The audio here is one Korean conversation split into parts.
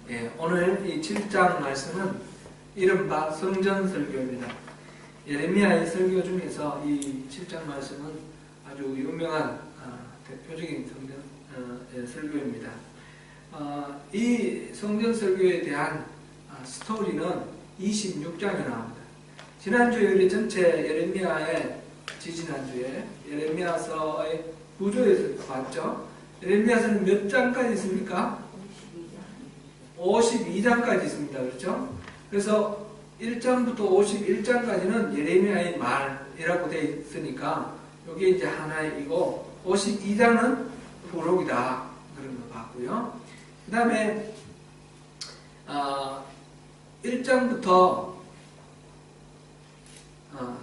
예, 오늘 이 7장 말씀은 이른바 성전설교입니다. 예레미야의 설교 중에서 이 7장 말씀은 아주 유명한 대표적인 성전 설교입니다. 이 성전설교에 대한 스토리는 26장에 나옵니다. 지난주에 우리 전체 예레미야의 지지난주에 예레미야서의 구조에서 봤죠. 예레미야서는 몇 장까지 있습니까? 52장까지 있습니다. 그렇죠? 그래서 1장부터 51장까지는 예레미야의 말이라고 되어 있으니까 이게 이제 하나이고 52장은 부록이다. 그런 거 봤고요. 그 다음에 1장부터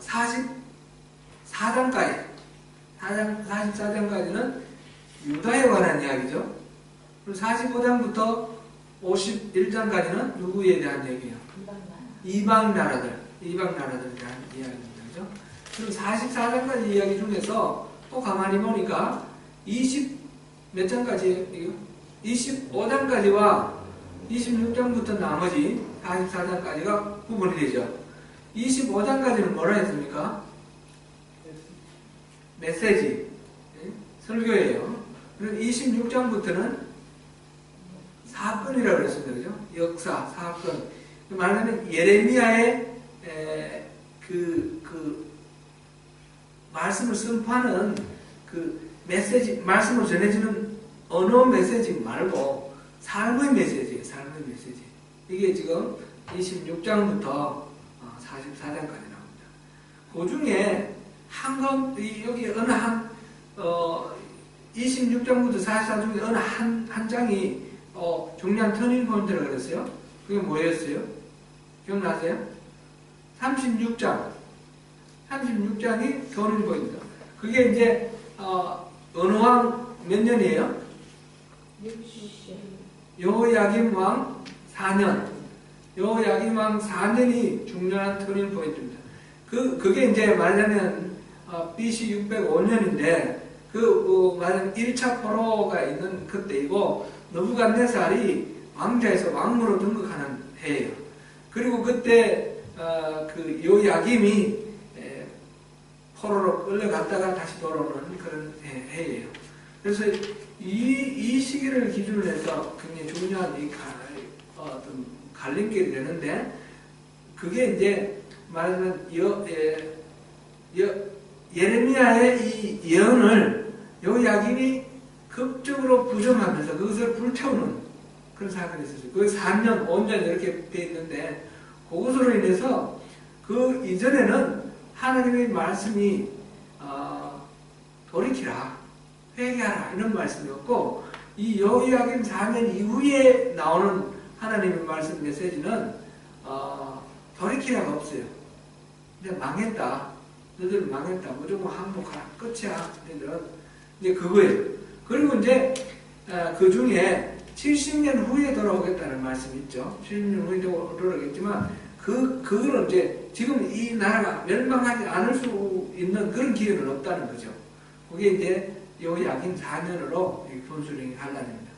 44장까지는 유다에 관한 이야기죠. 그리고 45장부터 51장까지는 누구에 대한 얘기예요? 이방 나라들에 대한 이야기입니다. 그죠? 그리고 44장까지 이야기 중에서 또 가만히 보니까 몇 장까지? 25장까지와 26장부터 나머지 44장까지가 구분이 되죠. 25장까지는 뭐라 했습니까? 메시지, 설교예요. 그리고 26장부터는 사건이라고 그랬습니다. 그죠? 역사, 사건. 말하자면 예레미야의 말씀을 선포하는 그 메시지, 말씀을 전해주는 언어 메시지 말고 삶의 메시지예요. 삶의 메시지. 이게 지금 26장부터 44장까지 나옵니다. 그 중에 여기 어느 26장부터 44장 중에 어느 한 장이 중요한 터닝 포인트라고 그랬어요. 그게 뭐였어요? 기억나세요? 36장이 터닝 포인트. 그게 이제 어느 왕 몇 년이에요? 여호야김 왕 4년. 여호야김 왕 4년이 중요한 터닝 포인트입니다. 그게 이제 말하자면 BC 605년인데 말하자면 1차 포로가 있는 그때이고 느부갓네살이 왕자에서 왕으로 등극하는 해예요. 그리고 그때 여호야김이 포로로 끌려갔다가 다시 돌아오는 그런 해예요. 그래서 이 시기를 기준으로 해서 굉장히 중요한 어떤 갈림길이 되는데, 그게 이제 말하자면 예레미야의 이 예언을 여호야김이 극적으로 부정하면서 그것을 불태우는 그런 사건이 있었어요. 그게 4년, 5년 이렇게 되어 있는데, 그것으로 인해서 그 이전에는 하나님의 말씀이 돌이키라, 회개하라 이런 말씀이었고, 이 여호야김 4년 이후에 나오는 하나님의 말씀 메시지는 돌이키라가 없어요. 이제 망했다. 너희들 망했다. 무조건 항복하라. 끝이야. 너희들은. 이제 그거예요. 그리고 이제 그 중에 70년 후에 돌아오겠다는 말씀이 있죠. 70년 후에 돌아오겠지만 그거는 이제 지금 이 나라가 멸망하지 않을 수 있는 그런 기회는 없다는 거죠. 그게 이제 여호야김 4년으로 분수령이 환란입니다.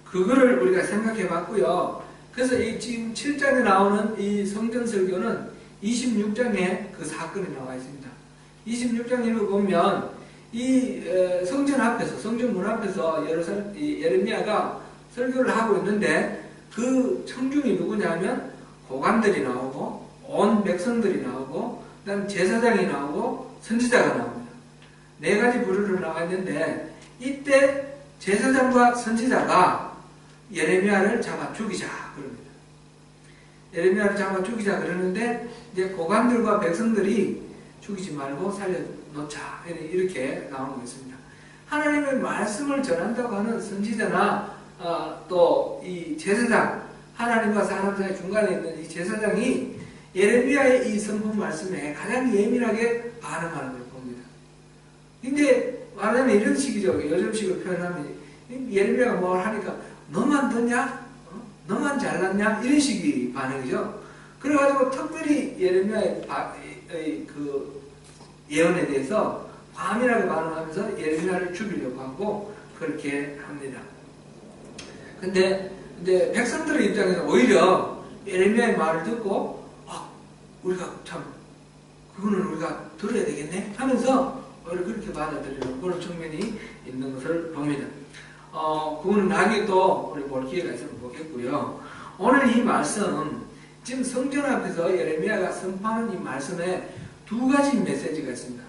그거를 우리가 생각해 봤고요. 그래서 이 지금 7장에 나오는 이 성전설교는 26장에 그 사건이 나와 있습니다. 26장에 보면 이 성전 앞에서, 성전문 앞에서 예레미야가 설교를 하고 있는데, 그 청중이 누구냐면 고관들이 나오고 온 백성들이 나오고 그다음 제사장이 나오고 선지자가 나옵니다. 4가지 부류로 나와 있는데, 이때 제사장과 선지자가 예레미야를 잡아 죽이자 그럽니다. 예레미야를 잡아 죽이자 그러는데, 이제 고관들과 백성들이 죽이지 말고 살려놓자 이렇게 나오는 것입니다. 하나님의 말씀을 전한다고 하는 선지자나 또 이 제사장, 하나님과 사람 사이 중간에 있는 이 제사장이 예레미야의 이 선포 말씀에 가장 예민하게 반응하는 걸 봅니다. 근데 말하자면 이런 식이죠. 요즘식으로 표현하면 예레미야가 뭘 하니까 너만 듣냐? 너만 잘났냐? 이런 식의 반응이죠. 그래가지고 특별히 예레미야의 그 예언에 대해서 과민하게 반응하면서 예레미야를 죽이려고 하고 그렇게 합니다. 근데 이제 백성들의 입장에서 오히려 예레미야의 말을 듣고 우리가 참 그거는 우리가 들어야 되겠네 하면서 오히려 그렇게 받아들이는 그런 측면이 있는 것을 봅니다. 그거는 나중에 또 우리 볼 기회가 있으면 보겠고요. 오늘 이 말씀 지금 성전 앞에서 예레미야가 선포하는 이 말씀에 두 가지 메시지가 있습니다.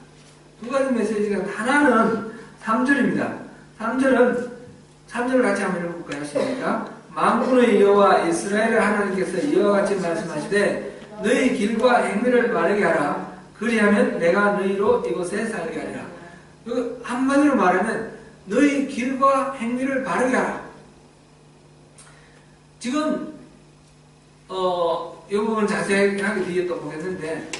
두 가지 메시지가 하나는 3절입니다. 3절을 같이 한번 읽어볼까요? 하십니까? 만군의 여호와 이스라엘의 하나님께서 이와 같이 말씀하시되 너희 길과 행위를 바르게 하라. 그리하면 내가 너희로 이곳에 살게 하리라. 한마디로 말하면 너희 길과 행위를 바르게 하라. 지금 이 부분 자세하게 뒤에 또 보겠는데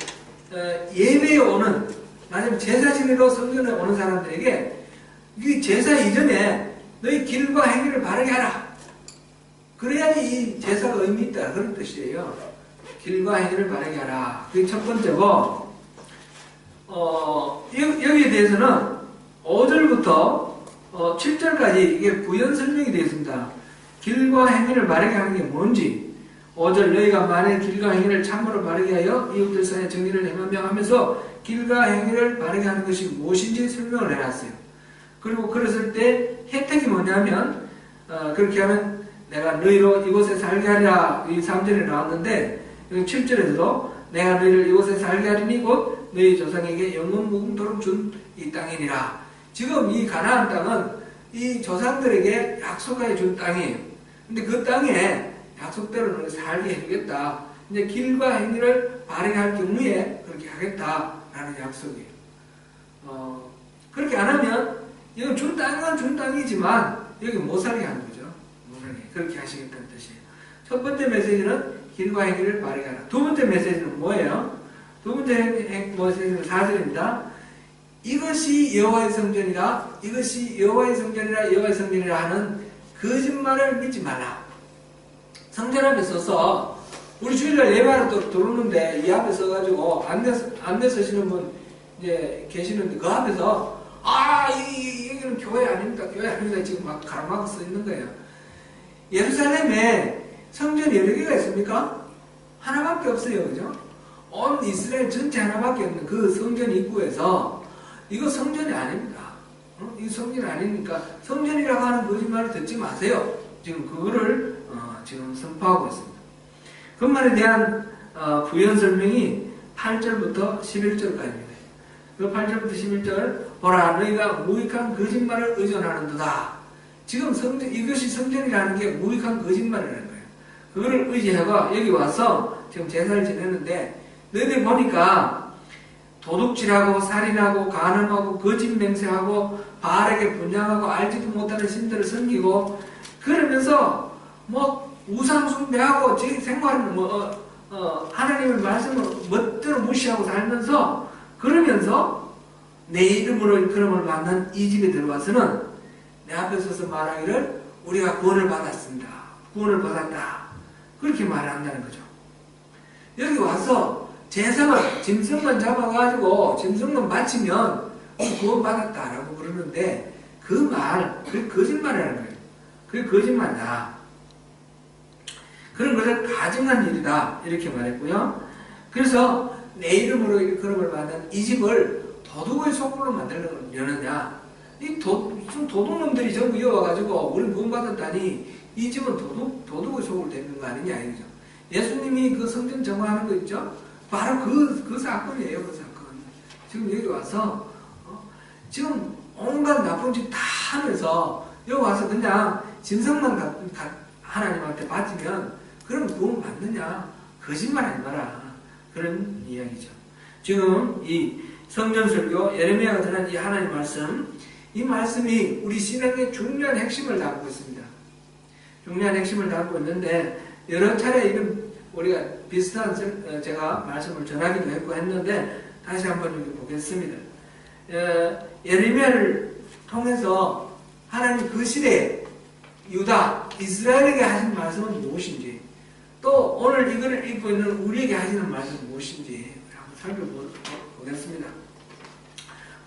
예배에 오는 만약 제사 지내러 성전에 오는 사람들에게 이 제사 이전에 너희 길과 행위를 바르게 하라. 그래야지 이 제사가 의미 있다 그런 뜻이에요. 길과 행위를 바르게 하라. 그게 첫 번째고 여기에 대해서는 5절부터 7절까지 이게 부연 설명이 되어 있습니다. 길과 행위를 바르게 하는 게 뭔지 5절 너희가 만일 길과 행위를 참으로 바르게 하여 이웃들 사이에 정의를 행하며 하면서 길과 행위를 바르게 하는 것이 무엇인지 설명을 해놨어요. 그리고 그랬을 때 혜택이 뭐냐면 그렇게 하면 내가 너희로 이곳에 살게 하리라 이 3절에 나왔는데 7절에서도 내가 너희를 이곳에 살게 하리니 곧 너희 조상에게 영원 무궁토록 준 이 땅이니라. 지금 이 가나안 땅은 이 조상들에게 약속하여 준 땅이에요. 근데 그 땅에 약속대로 너희 살게 해주겠다. 이제 길과 행위를 바르게 할 경우에 그렇게 하겠다라는 약속이에요. 그렇게 안 하면 이건 준 땅은 준 땅이지만 여기 못 살게 하는 거죠. 못 살게. 그렇게 하시겠다는 뜻이에요. 첫 번째 메시지는 길과 행위를 바르게 하라. 두 번째 메시지는 뭐예요? 두 번째 메시지는 4절입니다. 이것이 여호와의 성전이라, 이것이 여호와의 성전이라, 여호와의 성전이라 하는 거짓말을 믿지 말라. 성전 앞에 서서 우리 주일날 예배하러 또 들어오는데 이 앞에 서가지고 안내 서시는 분 이제 계시는데 그 앞에서 여기는 교회 아닙니까? 교회 아닙니까? 지금 막 가로막고 써 있는 거예요. 예루살렘에 성전이 여러 개가 있습니까? 하나밖에 없어요. 그죠? 온 이스라엘 전체 하나밖에 없는 그 성전 입구에서 이거 성전이 아닙니다. 이 성전이 아니니까 성전이라고 하는 거짓말을 듣지 마세요. 지금 그거를 지금 선포하고 있습니다. 그 말에 대한 부연 설명이 8절부터 11절까지입니다. 그 8절부터 11절 보라 너희가 무익한 거짓말을 의존하는도다. 지금 이것이 성전이라는 게 무익한 거짓말이라는 거예요. 그거를 의지하고 여기 와서 지금 제사를 지내는데 너희들 보니까 도둑질하고 살인하고 간음하고 거짓 맹세하고 바알에게 분양하고 알지도 못하는 신들을 섬기고 그러면서 뭐 우상 숭배하고 제 생활은 하나님의 말씀을 멋대로 무시하고 살면서 그러면서 내 이름으로 일컬음을 받는 이 집에 들어와서는 내 앞에 서서 말하기를 우리가 구원을 받았습니다. 구원을 받았다. 그렇게 말한다는 거죠. 여기 와서 제사만 짐승만 잡아가지고 짐승만 바치면 구원 받았다라고 그러는데 그 말, 그게 거짓말이라는 거예요. 그게 거짓말이다. 그런 것을 가증한 일이다. 이렇게 말했고요. 그래서 내 이름으로 일컬음을 받는 이 집을 도둑의 속으로 만들려느냐. 이 도둑놈들이 전부 이어와가지고 우리 구원 받았다니 이 집은 도둑의 속으로 되는 거 아니냐. 이거죠. 예수님이 그 성전 정화하는 거 있죠? 바로 그 사건이에요. 그 사건. 지금 여기 와서 지금 온갖 나쁜 짓 다 하면서 여기 와서 그냥 짐승만 하나님한테 바치면 그럼 구원 받느냐? 거짓말하지 마라. 그런 이야기죠. 지금 이 성전설교 예레미야가 전한 이 하나님 말씀, 이 말씀이 우리 신앙의 중요한 핵심을 담고 있습니다. 중요한 핵심을 담고 있는데 여러 차례 이런 우리가 비슷한 제가 말씀을 전하기도 했고 했는데 다시 한번 여기 보겠습니다. 예레미야를 통해서 하나님 그 시대에 유다, 이스라엘에게 하신 말씀은 무엇인지 또 오늘 이거를 읽고 있는 우리에게 하시는 말씀은 무엇인지 한번 살펴보겠습니다.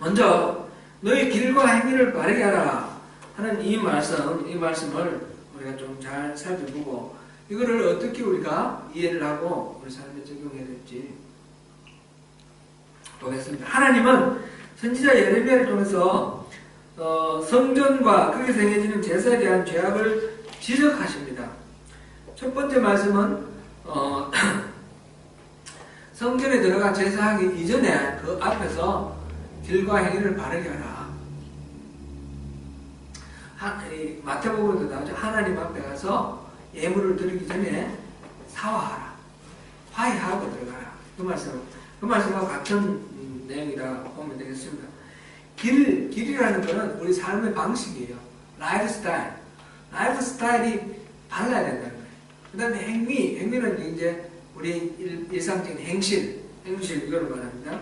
먼저 너희 길과 행위를 바르게 하라 하는 이 말씀을 우리가 우리가 좀 잘 살펴보고 이거를 어떻게 우리가 이해를 하고 우리 삶에 적용해야 될지 보겠습니다. 하나님은 선지자 예레미야를 통해서 성전과 거기서 행해지는 제사에 대한 죄악을 지적하십니다. 첫 번째 말씀은 성전에 들어가 제사하기 이전에 그 앞에서 길과 행위를 바르게 하라. 마태복음에도 나오죠. 하나님 앞에 가서 예물을 드리기 전에 사화하라. 화해하고 들어가라. 그 말씀과 같은 내용이라 보면 되겠습니다. 길이라는 것은 우리 삶의 방식이에요. 라이프 스타일이 달라야 된다는 거예요. 그 다음에 행위는 이제 우리 일상적인 행실 이걸 말합니다.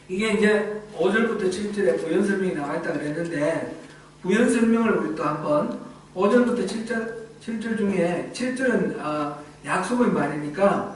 이게 이제 5절부터 7절에 부연 설명이 나와 있다고 그랬는데, 부연 설명을 우리 또 한번 5절부터 7절 중에 7절은 약속의 말이니까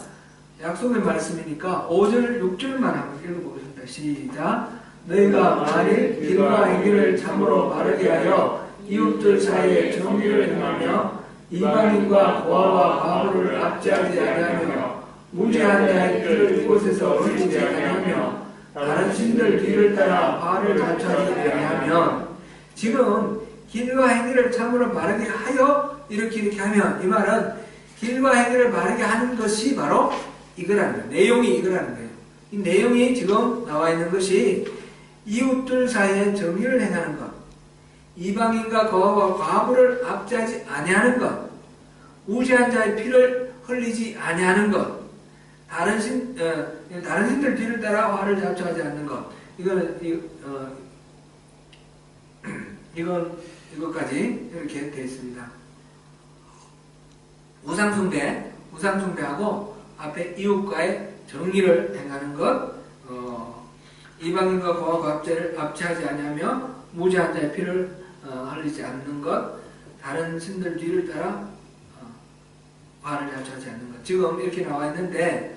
약속의 말씀이니까 5절 6절만 한번 읽어보겠습니다. 시작. 너희가 만일 길과 행위를 참으로 바르게 하여 이웃들 사이에 정의를 행하며 이방인과 고아와 과부를 압제하지 아니하며 무죄한 자의 피를 이곳에서 흘리지 아니하며 다른 신들 뒤를 따라 화를 자초하지 아니하면, 지금 길과 행위를 참으로 바르게 하여 이렇게 하면, 이 말은 길과 행위를 바르게 하는 것이 바로 이거라는 거예요. 내용이 이거라는 거예요. 이 내용이 지금 나와 있는 것이 이웃들 사이에 정의를 행하는 것, 이방인과 거하와 과부를 압제하지 아니하는 것, 무죄한 자의 피를 흘리지 아니하는 것, 다른 신들 뒤를 따라 화를 자초하지 않는 것. 이것까지 이렇게 되어 있습니다. 우상숭배하고 앞에 이웃과의 정의를 행하는 것, 이방인과 거하고 압제하지 아니하며 무죄한 자의 피를 흘리지 않는 것, 다른 신들 뒤를 따라 화를 자초하지 않는 것. 지금 이렇게 나와 있는데,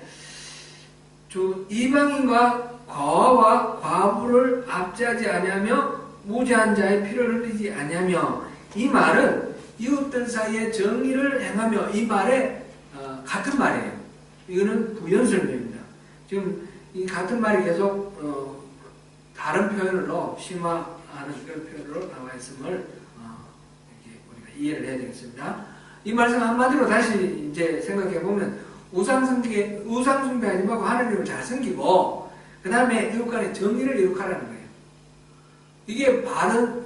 이방인과 거하와 과부를 압제하지 아니하며 무죄한 자의 피를 흘리지 아니하며, 이 말은 이웃들 사이에 정의를 행하며, 이 말에 같은 말이에요. 이거는 부연 설명입니다. 지금 이 같은 말이 계속 다른 표현으로 심화하는 그런 표현으로 나와 있음을 이렇게 우리가 이해를 해야 되겠습니다. 이 말씀 한마디로 다시 이제 생각해 보면, 우상숭배하지 말고 하나님을 잘 섬기고 그 다음에 이웃 간의 정의를 이룩하라는 거예요. 이게 바른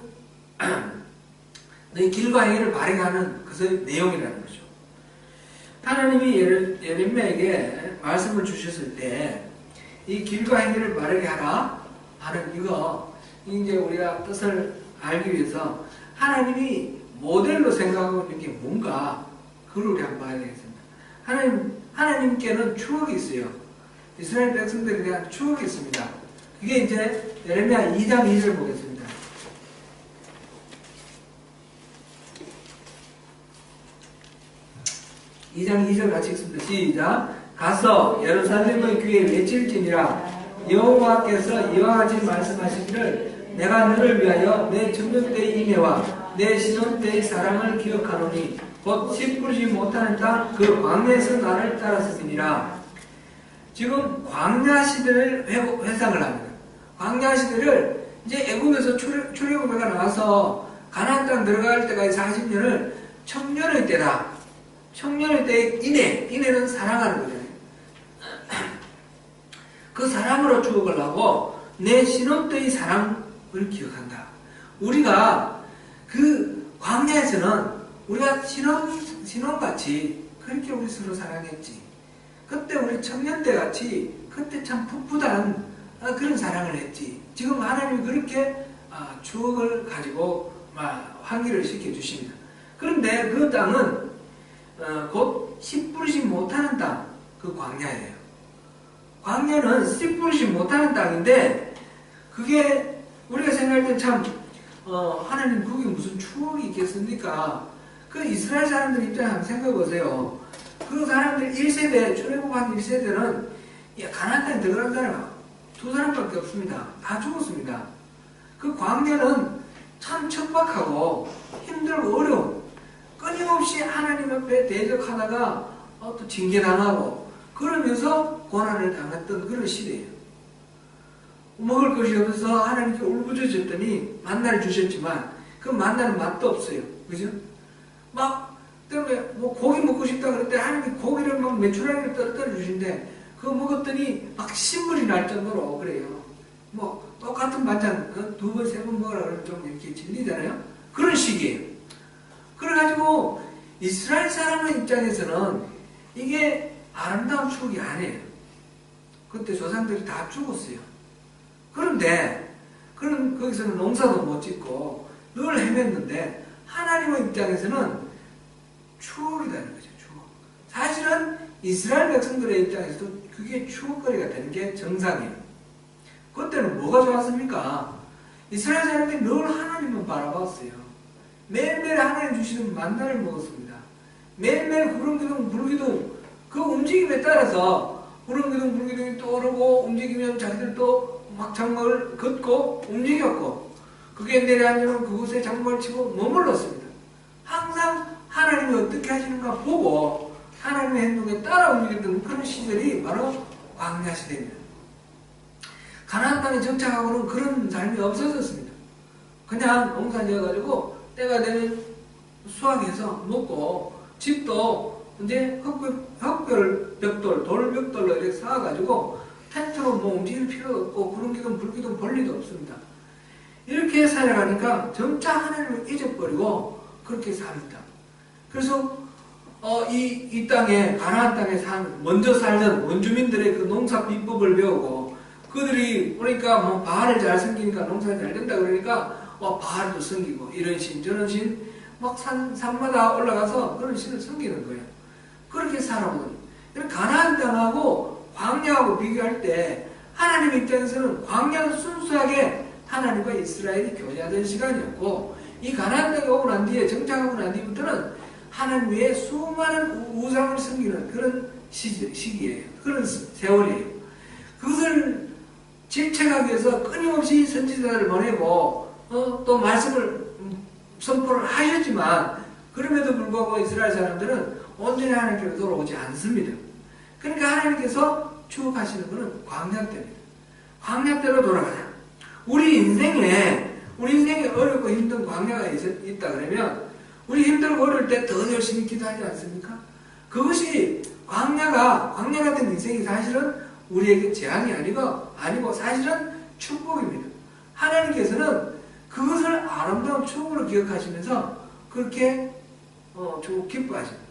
너희 길과 행위를 바르게 하는 그 내용이라는 거죠. 하나님이 예레미야에게 말씀을 주셨을 때 이 길과 행위를 바르게 하라 하는 이거, 이제 우리가 뜻을 알기 위해서 하나님이 모델로 생각하고 있는 게 뭔가, 그걸 우리 한번 봐야 되겠습니다. 하나님께는 추억이 있어요. 이스라엘 백성들에 대한 추억이 있습니다. 그게 이제 예레미야 2장 2절 보겠습니다. 2장 2절 같이 읽습니다. 시작. 가서 예루살렘의 귀에 외칠지니라. 여호와께서 이와 같이 말씀하시기를 내가 너를 위하여 내 청년 때의 인애와 내 신혼 때의 사랑을 기억하노니 곧 씨 뿌리지 못하는 땅 그 광야에서 나를 따랐음이니라. 지금 광야 시대를 회상을 합니다. 광야 시대를 이제 애국에서 출애굽해가 나와서 가나안 땅 들어갈 때까지 40년을 청년의 때다. 청년의 때의 인애는 사랑하는 거잖아요. 그 사랑으로 추억을 하고 내 신혼 때의 사랑을 기억한다. 우리가 그 광야에서는 우리가 신혼같이 그렇게 우리 서로 사랑했지. 그때 우리 청년 때 같이 그때 참 풋풋한 그런 사랑을 했지. 지금 하나님이 그렇게 추억을 가지고 환기를 시켜주십니다. 그런데 그 땅은 곧 씨 뿌리지 못하는 땅, 그 광야예요. 광야는 씨 뿌리지 못하는 땅인데, 그게 우리가 생각할 때 참 하나님 그게 무슨 추억이 있겠습니까? 그 이스라엘 사람들 입장에 한번 생각해 보세요. 그 사람들 1세대, 출애굽한 1세대는 가나안 땅에 들어간 사람 2사람밖에 없습니다. 다 죽었습니다. 그 광야는 참 척박하고 힘들고 어려운, 옆에 대적하다가 또 징계당하고 그러면서 고난을 당했던 그런 시대예요. 먹을 것이 없어서 하나님께 울부짖었더니 만나를 주셨지만 그 만나는 맛도 없어요. 그죠? 막 때문에 뭐 고기 먹고 싶다 그럴 때 하나님이 고기를 막 메추라기를 떨어뜨려 주신데 그거 먹었더니 막 신물이 날 정도로 그래요. 뭐 똑같은 반찬 2번, 3번 먹으라 그러면 좀 이렇게 질리잖아요. 그런 시기예요. 그래가지고 이스라엘 사람의 입장에서는 이게 아름다운 추억이 아니에요. 그때 조상들이 다 죽었어요. 그런데 거기서는 농사도 못 짓고 늘 헤맸는데 하나님의 입장에서는 추억이라는 거죠. 추억. 사실은 이스라엘 백성들의 입장에서도 그게 추억거리가 되는 게 정상이에요. 그때는 뭐가 좋았습니까? 이스라엘 사람들이 늘 하나님만 바라봤어요. 매일매일 하나님 주시는 만나를 먹었습니다. 매일매일 구름기둥 불기둥 그 움직임에 따라서 구름기둥 불기둥이 떠오르고 움직이면 자기들도 막 장막을 걷고 움직였고 그게 내려앉으면 그곳에 장막을 치고 머물렀습니다. 항상 하나님이 어떻게 하시는가 보고 하나님의 행동에 따라 움직였던 그런 시절이 바로 광야 시대입니다. 가나안 땅에 정착하고는 그런 삶이 없어졌습니다. 그냥 농사 지어가지고 때가 되면 수확해서 먹고 집도 이제 흙별 벽돌, 돌벽돌로 이렇게 쌓아가지고 텐트로 뭐 움직일 필요도 없고 구름기둥 불기둥 볼 일도 없습니다. 이렇게 살아가니까 점차 하나님을 잊어버리고 그렇게 삽니다. 그래서 이 땅에 가나안 땅에 먼저 살던 원주민들의 그 농사 비법을 배우고 그들이 그러니까 뭐 바알을 잘 섬기니까 농사가 잘 된다 그러니까 바알도 섬기고 이런 신 저런 신 막 산마다 올라가서 그런 신을 섬기는 거예요. 그렇게 살아오는 가나안 땅하고 광야하고 비교할 때 하나님 입장에서는 광야는 순수하게 하나님과 이스라엘이 교제하던 시간이었고 이 가나안 땅에 오고 난 뒤에 정착하고 난 뒤부터는 하나님 외에 수많은 우상을 섬기는 그런 시기예요. 그런 세월이에요. 그것을 질책하기 위해서 끊임없이 선지자를 보내고 또 말씀을 선포를 하셨지만 그럼에도 불구하고 이스라엘 사람들은 온전히 하나님께로 돌아오지 않습니다. 그러니까 하나님께서 추억하시는 것은 광야 때입니다. 광야 때로 돌아가자. 우리 인생에 어렵고 힘든 광야가 있다 그러면 우리 힘들고 어려울 때 더 열심히 기도하지 않습니까? 그것이 광야 같은 인생이 사실은 우리에게 재앙이 아니고 사실은 축복입니다. 하나님께서는 그것을 아름다운 추억으로 기억하시면서 그렇게 기뻐하십니다.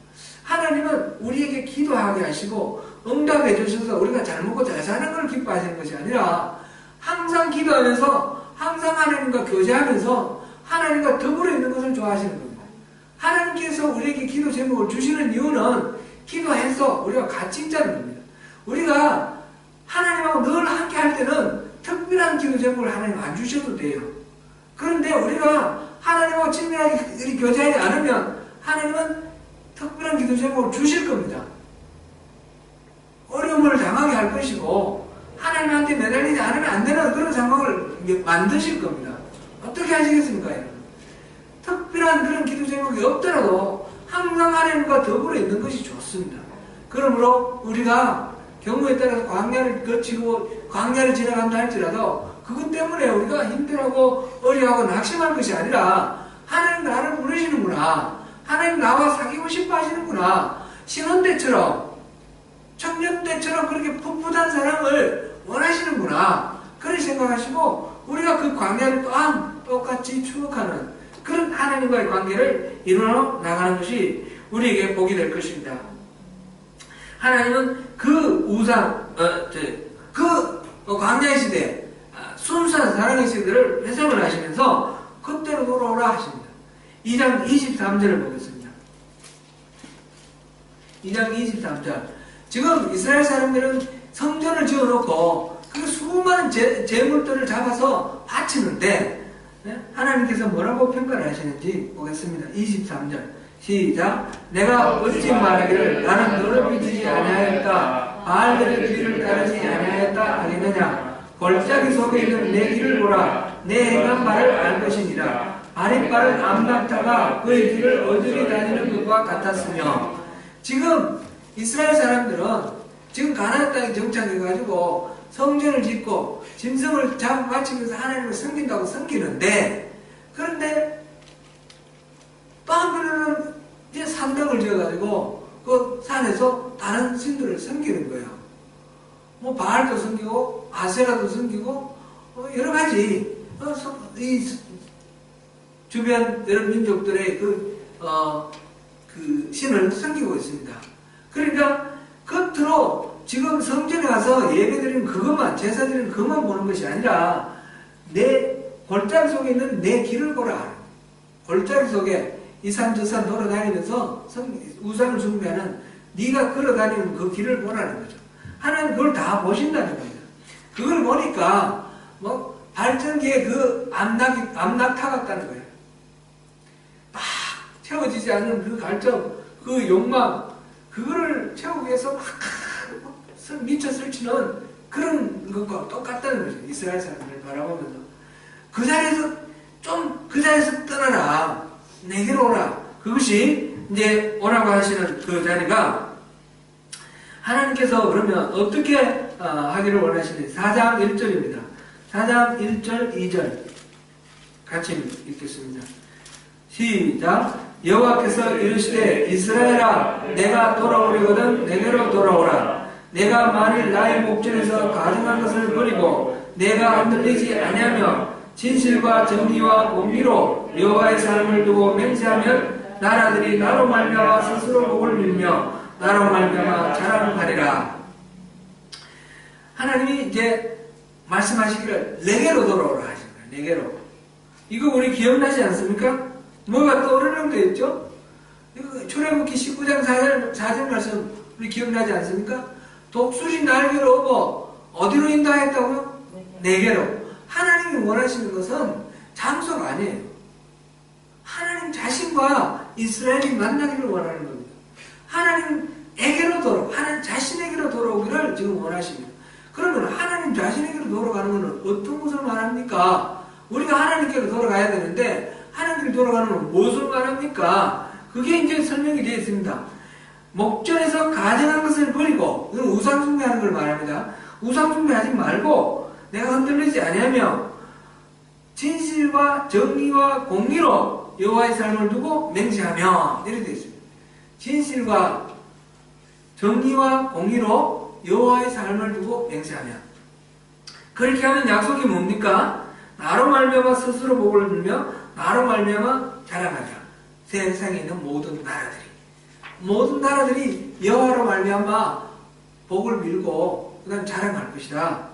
하나님은 우리에게 기도하게 하시고 응답해 주셔서 우리가 잘 먹고 잘 사는 걸 기뻐하시는 것이 아니라 항상 기도하면서 항상 하나님과 교제하면서 하나님과 더불어 있는 것을 좋아하시는 겁니다. 하나님께서 우리에게 기도 제목을 주시는 이유는 기도해서 우리가 같이 있자는 겁니다. 우리가 하나님하고 늘 함께 할 때는 특별한 기도 제목을 하나님 안 주셔도 돼요. 그런데 우리가 하나님하고 친밀하게 교제하지 않으면 하나님은 특별한 기도 제목을 주실 겁니다. 어려움을 당하게 할 것이고 하나님한테 매달리지 않으면 안 되는 그런 상황을 만드실 겁니다. 어떻게 하시겠습니까? 특별한 그런 기도 제목이 없더라도 항상 하나님과 더불어 있는 것이 좋습니다. 그러므로 우리가 경우에 따라서 광야를 거치고 광야를 지나간다 할지라도 그것 때문에 우리가 힘들어하고 어려워하고 낙심할 것이 아니라 하나님 나를 부르시는구나. 하나님 나와 사귀고 싶어 하시는구나. 신혼 때처럼 청년 때처럼 그렇게 풋풋한 사랑을 원하시는구나. 그렇게 생각하시고 우리가 그 광야를 또한 똑같이 추억하는 그런 하나님과의 관계를 이루어 나가는 것이 우리에게 복이 될 것입니다. 하나님은 그 광야의 시대, 순수한 사랑의 시대를 회상을 하시면서 그때로 돌아오라 하십니다. 2장 23절을 보겠습니다. 2장 23절. 지금 이스라엘 사람들은 성전을 지어놓고 그 수많은 제물들을 잡아서 바치는데 하나님께서 뭐라고 평가를 하시는지 보겠습니다. 23절 시작. 내가 어찌 말하기를 나는 너를 믿지 아니하였다 바알들의 길을 따르지 아니하였다 하겠느냐. 골짜기 속에 있는 내 길을 보라 내 행한 말을 알 것이니라. 아랫발은 암낙타가 그의 길을 어디로 다니는 것과 같았으며. 지금 이스라엘 사람들은 지금 가나안 땅에 정착해가지고 성전을 짓고 짐승을 잡아 바치면서 하나님을 섬긴다고 섬기는데, 그런데 바벨론은 이제 산당을 지어가지고 그 산에서 다른 신들을 섬기는 거예요. 뭐 바알도 섬기고 아세라도 섬기고 여러 가지 이 주변 여러 민족들의 그 신을 섬기고 있습니다. 그러니까 겉으로 지금 성전에 가서 예배드리는 그것만, 제사 드리는 그것만 보는 것이 아니라 내 골짜기 속에 있는 내 길을 보라. 골짜기 속에 이 산 저 산 돌아다니면서 우상을 숭배하는 네가 걸어다니는 그 길을 보라는 거죠. 하나님 그걸 다 보신다는 겁니다. 그걸 보니까 뭐 발전기에 그 암낙타 같다는 거예요. 막 채워지지 않는 그 갈증, 그 욕망, 그거를 채우기 위해서 막 미쳐 설치는 그런 것과 똑같다는 거죠. 이스라엘 사람들을 바라보면서 그 자리에서 떠나라, 내게로 오라. 그것이 이제 오라고 하시는 그 자리가, 하나님께서 그러면 어떻게 하기를 원하시는지 4장 1절입니다. 4장 1절 2절 같이 읽겠습니다. 시작. 여호와께서 이르시되 이스라엘아 내가 돌아오려거든 내게로 돌아오라. 내가 만일 나의 목전에서 가증한 것을 버리고 내가 흔들리지 아니하며 진실과 정의와 공의로 여호와의 사람을 두고 맹세하면 나라들이 나로 말미암아 스스로 복을 빌며 나로 말미암아 자랑하리라. 하나님이 이제 말씀하시기를 내게로 돌아오라 하십니다. 내게로. 이거 우리 기억나지 않습니까? 뭐가 떠오르는 거 있죠? 이거 출애굽기 19장 4절 말씀 우리 기억나지 않습니까? 독수리 날개로 오고 어디로 인도하였다고요? 내게로. 하나님이 원하시는 것은 장소가 아니에요. 하나님 자신과 이스라엘이 만나기를 원하는 겁니다. 하나님에게로 하나님 자신에게로 돌아오기를 지금 원하십니다. 그러면 하나님 자신에게로 돌아가는 것은 어떤 것을 말합니까? 우리가 하나님께로 돌아가야 되는데 하나님께로 돌아가는 것은 무엇을 말합니까? 그게 이제 설명이 되어 있습니다. 목전에서 가증한 것을 버리고, 이건 우상숭배하는 걸 말합니다. 우상숭배하지 말고 내가 흔들리지 아니하며 진실과 정의와 공의로 여호와의 삶을 두고 맹세하며, 이렇게 되어 있습니다. 진실과 정의와 공의로 여호와의 삶을 두고 맹세하며. 그렇게 하면 약속이 뭡니까? 나로 말미암아 스스로 복을 빌며 나로 말미암아 자랑하자. 세상에 있는 모든 나라들이 여호와로 말미암아 복을 빌고 그다음 자랑할 것이다.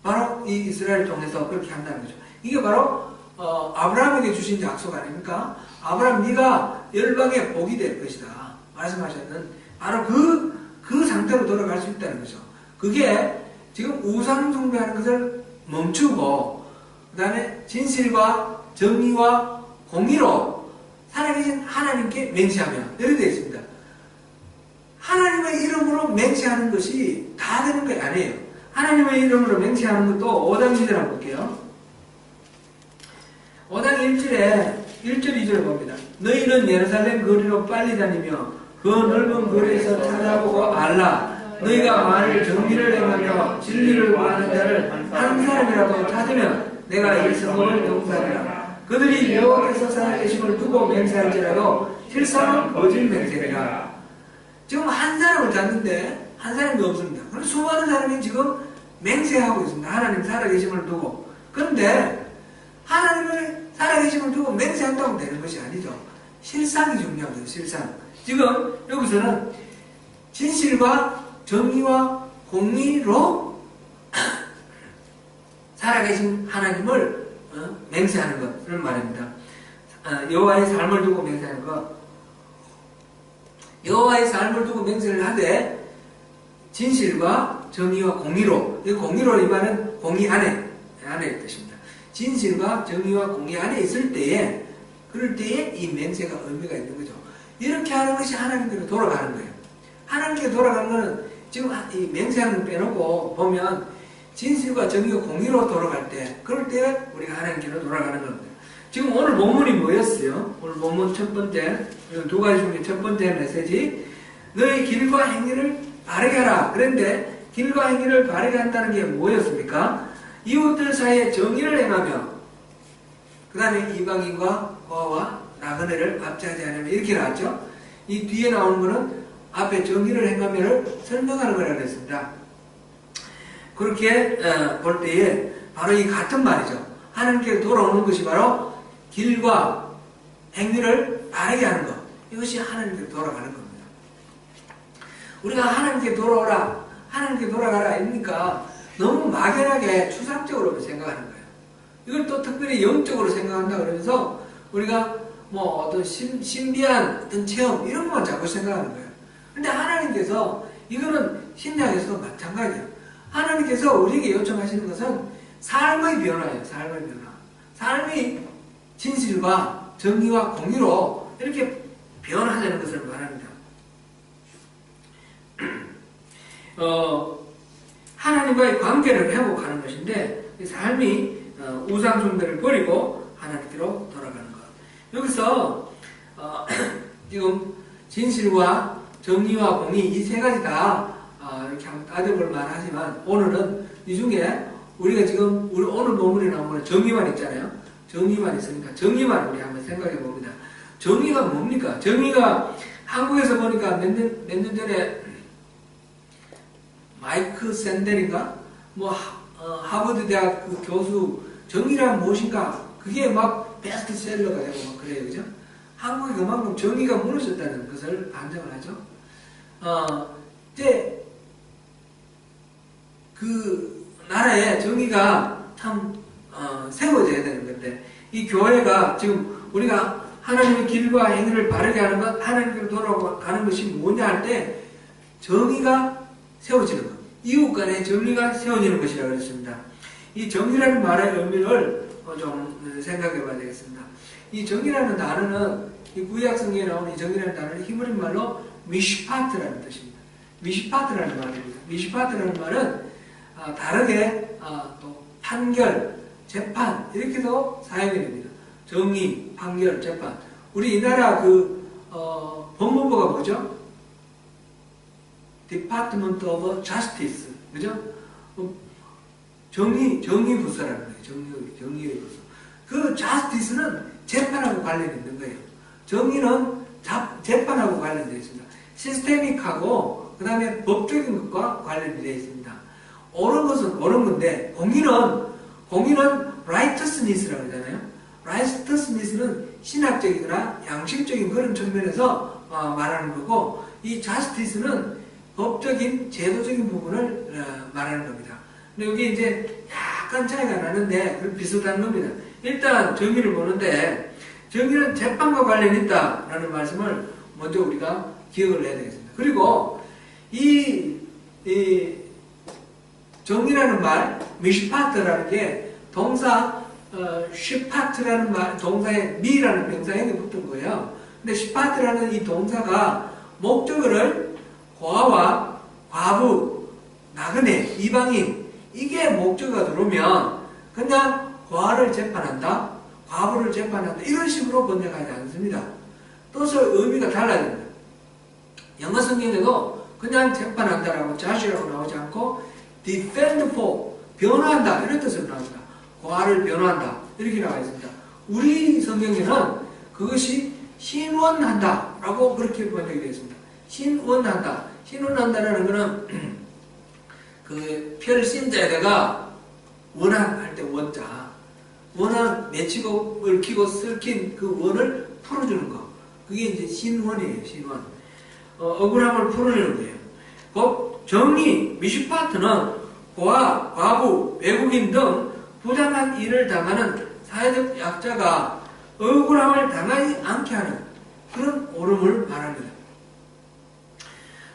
바로 이 이스라엘을 통해서 그렇게 한다는 거죠. 이게 바로 아브라함에게 주신 약속 아닙니까? 아브라함 네가 열방의 복이 될 것이다 말씀하셨는 바로 그 상태로 돌아갈 수 있다는 거죠. 그게 지금 우상 숭배하는 것을 멈추고 그 다음에 진실과 정의와 공의로 살아계신 하나님께 맹세하며, 이렇게 되어 있습니다. 하나님의 이름으로 맹세하는 것이 다 되는 게 아니에요. 하나님의 이름으로 맹세하는 것도 5장 2절 한번 볼게요. 5장 1절에 1절 2절을 봅니다. 너희는 예루살렘 거리로 빨리 다니며 그 넓은 거리에서 찾아보고 알라. 너희가 만일 정의를 행하며 진리를 구하는 자를 한 사람이라도 찾으면 내가 이 성을 용서하리라. 그들이 여호와께서 살아계심을 두고 맹세할지라도 실상은 거짓 맹세리라. 지금 한 사람을 찾는데 한 사람도 없습니다. 그럼 수많은 사람이 지금 맹세하고 있습니다. 하나님 살아계심을 두고. 그런데 하나님을 살아계심을 두고 맹세한다고 되는 것이 아니죠. 실상이 중요한 거예요. 실상. 지금 여기서는 진실과 정의와 공의로 살아계신 하나님을 맹세하는 것을 말합니다. 여호와의 삶을 두고 맹세하는 것. 여호와의 삶을 두고 맹세를 하되 진실과 정의와 공의로, 이 공의로 이 말은 공의 안에 뜻입니다. 진실과 정의와 공의 안에 있을 때에, 그럴 때에 이 맹세가 의미가 있는 거죠. 이렇게 하는 것이 하나님께로 돌아가는 거예요. 하나님께 돌아가는 것은 지금 이 맹세하는 걸 빼놓고 보면 진실과 정의와 공의로 돌아갈 때, 그럴 때 우리가 하나님께로 돌아가는 겁니다. 지금 오늘 본문이 뭐였어요? 오늘 본문 첫 번째, 두 가지 중에 첫 번째 메시지, 너의 길과 행위를 바르게 하라. 그런데 길과 행위를 바르게 한다는 게 뭐였습니까? 이웃들 사이에 정의를 행하며, 그 다음에 이방인과 고아와 나그네를 압제하지 않으면, 이렇게 나왔죠. 이 뒤에 나오는 거는 앞에 정의를 행하며를 설명하는 거라고 했습니다. 그렇게 볼 때에 바로 이 같은 말이죠. 하나님께 돌아오는 것이 바로 길과 행위를 바르게 하는 것. 이것이 하나님께 돌아가는 겁니다. 우리가 하나님께 돌아오라, 하나님께 돌아가라 했으니까 너무 막연하게 추상적으로 생각하는 거예요. 이걸 또 특별히 영적으로 생각한다 그러면서 우리가 뭐 어떤 신비한 어떤 체험 이런 것만 자꾸 생각하는 거예요. 근데 하나님께서 이거는 신약에서도 마찬가지예요. 하나님께서 우리에게 요청하시는 것은 삶의 변화예요. 삶의 변화. 삶이 진실과 정의와 공의로 이렇게 변화되는 것을 말합니다. 하나님과의 관계를 회복하는 것인데 삶이 우상숭배를 버리고 하나님께로 돌아가는 것. 여기서 지금 진실과 정의와 공의 이 세 가지 다 이렇게 한번 따져볼 만하지만 오늘은 이 중에 우리가 지금 우리 오늘 본문에 나오는 정의만 있잖아요. 정의만 있으니까 정의만 우리 한번 생각해 봅니다. 정의가 뭡니까? 정의가 한국에서 보니까 몇 년 전에 마이크 샌델인가? 뭐 하버드 대학 그 교수 정의란 무엇인가? 그게 막 베스트셀러가 되고 막 그래요. 그죠? 한국이 그만큼 정의가 무너졌다는 것을 반증을 하죠. 이제 그 나라의 정의가 참 세워져야 되는 건데 이 교회가 지금 우리가 하나님의 길과 행위를 바르게 하는 것, 하나님께로 돌아가는 것이 뭐냐 할 때 정의가 세워지는 것, 이웃 간의 정의가 세워지는 것이라고 했습니다. 이 정의라는 말의 의미를 좀 생각해 봐야 되겠습니다. 이 정의라는 단어는 이 구약 성경에 나오는 이 정의라는 단어는 히브리 말로 미시파트라는 뜻입니다. 미시파트라는 말입니다. 미시파트라는 말은 다르게 또 판결, 재판 이렇게도 사용이 됩니다. 정의, 판결, 재판. 우리 이 나라 법무부가 뭐죠? Department of Justice, 그죠? 정의 부서라는 거예요. 정의의 부서. 그 Justice는 재판하고 관련이 있는 거예요. 정의는 재판하고 관련되어 있습니다. 시스테믹하고 그 다음에 법적인 것과 관련이 되어 있습니다. 옳은 것은 옳은 건데 공의는 righteousness라고 하잖아요. righteousness는 신학적이거나 양심적인 그런 측면에서 말하는 거고 이 justice는 법적인 제도적인 부분을 말하는 겁니다. 근데 여기 이제 약간 차이가 나는데 비슷한 겁니다. 일단 정의를 보는데 정의는 재판과 관련이 있다라는 말씀을 먼저 우리가 기억을 해야 되겠습니다. 그리고 이 정의라는 말, 미시파트라는 게 동사 시파트라는 말, 동사에 미라는 명사형이 붙은 거예요. 근데 시파트라는 이 동사가 목적어를 고아와 과부, 나그네, 이방인 이게 목적어가 들어오면 그냥 고아를 재판한다, 과부를 재판한다 이런 식으로 번역하지 않습니다. 뜻의 의미가 달라집니다. 영어 성경에도 그냥 재판한다라고 judge라고 나오지 않고 defend for, 변호한다 이런 뜻으로 나옵니다. 고아를 변호한다 이렇게 나와 있습니다. 우리 성경에는 그것이 신원한다 라고 그렇게 번역이 되어 있습니다. 신원한다. 신원한다라는 것은 그 별신자에다가 원한 할 때 원자, 원한 맺히고 얽히고 썰킨 그 원을 풀어주는 거, 그게 이제 신원이에요. 신원. 억울함을 풀어주는 거예요. 곧 정의, 미시파트는 고아, 과부, 외국인 등 부당한 일을 당하는 사회적 약자가 억울함을 당하지 않게 하는 그런 옳음을 말합니다.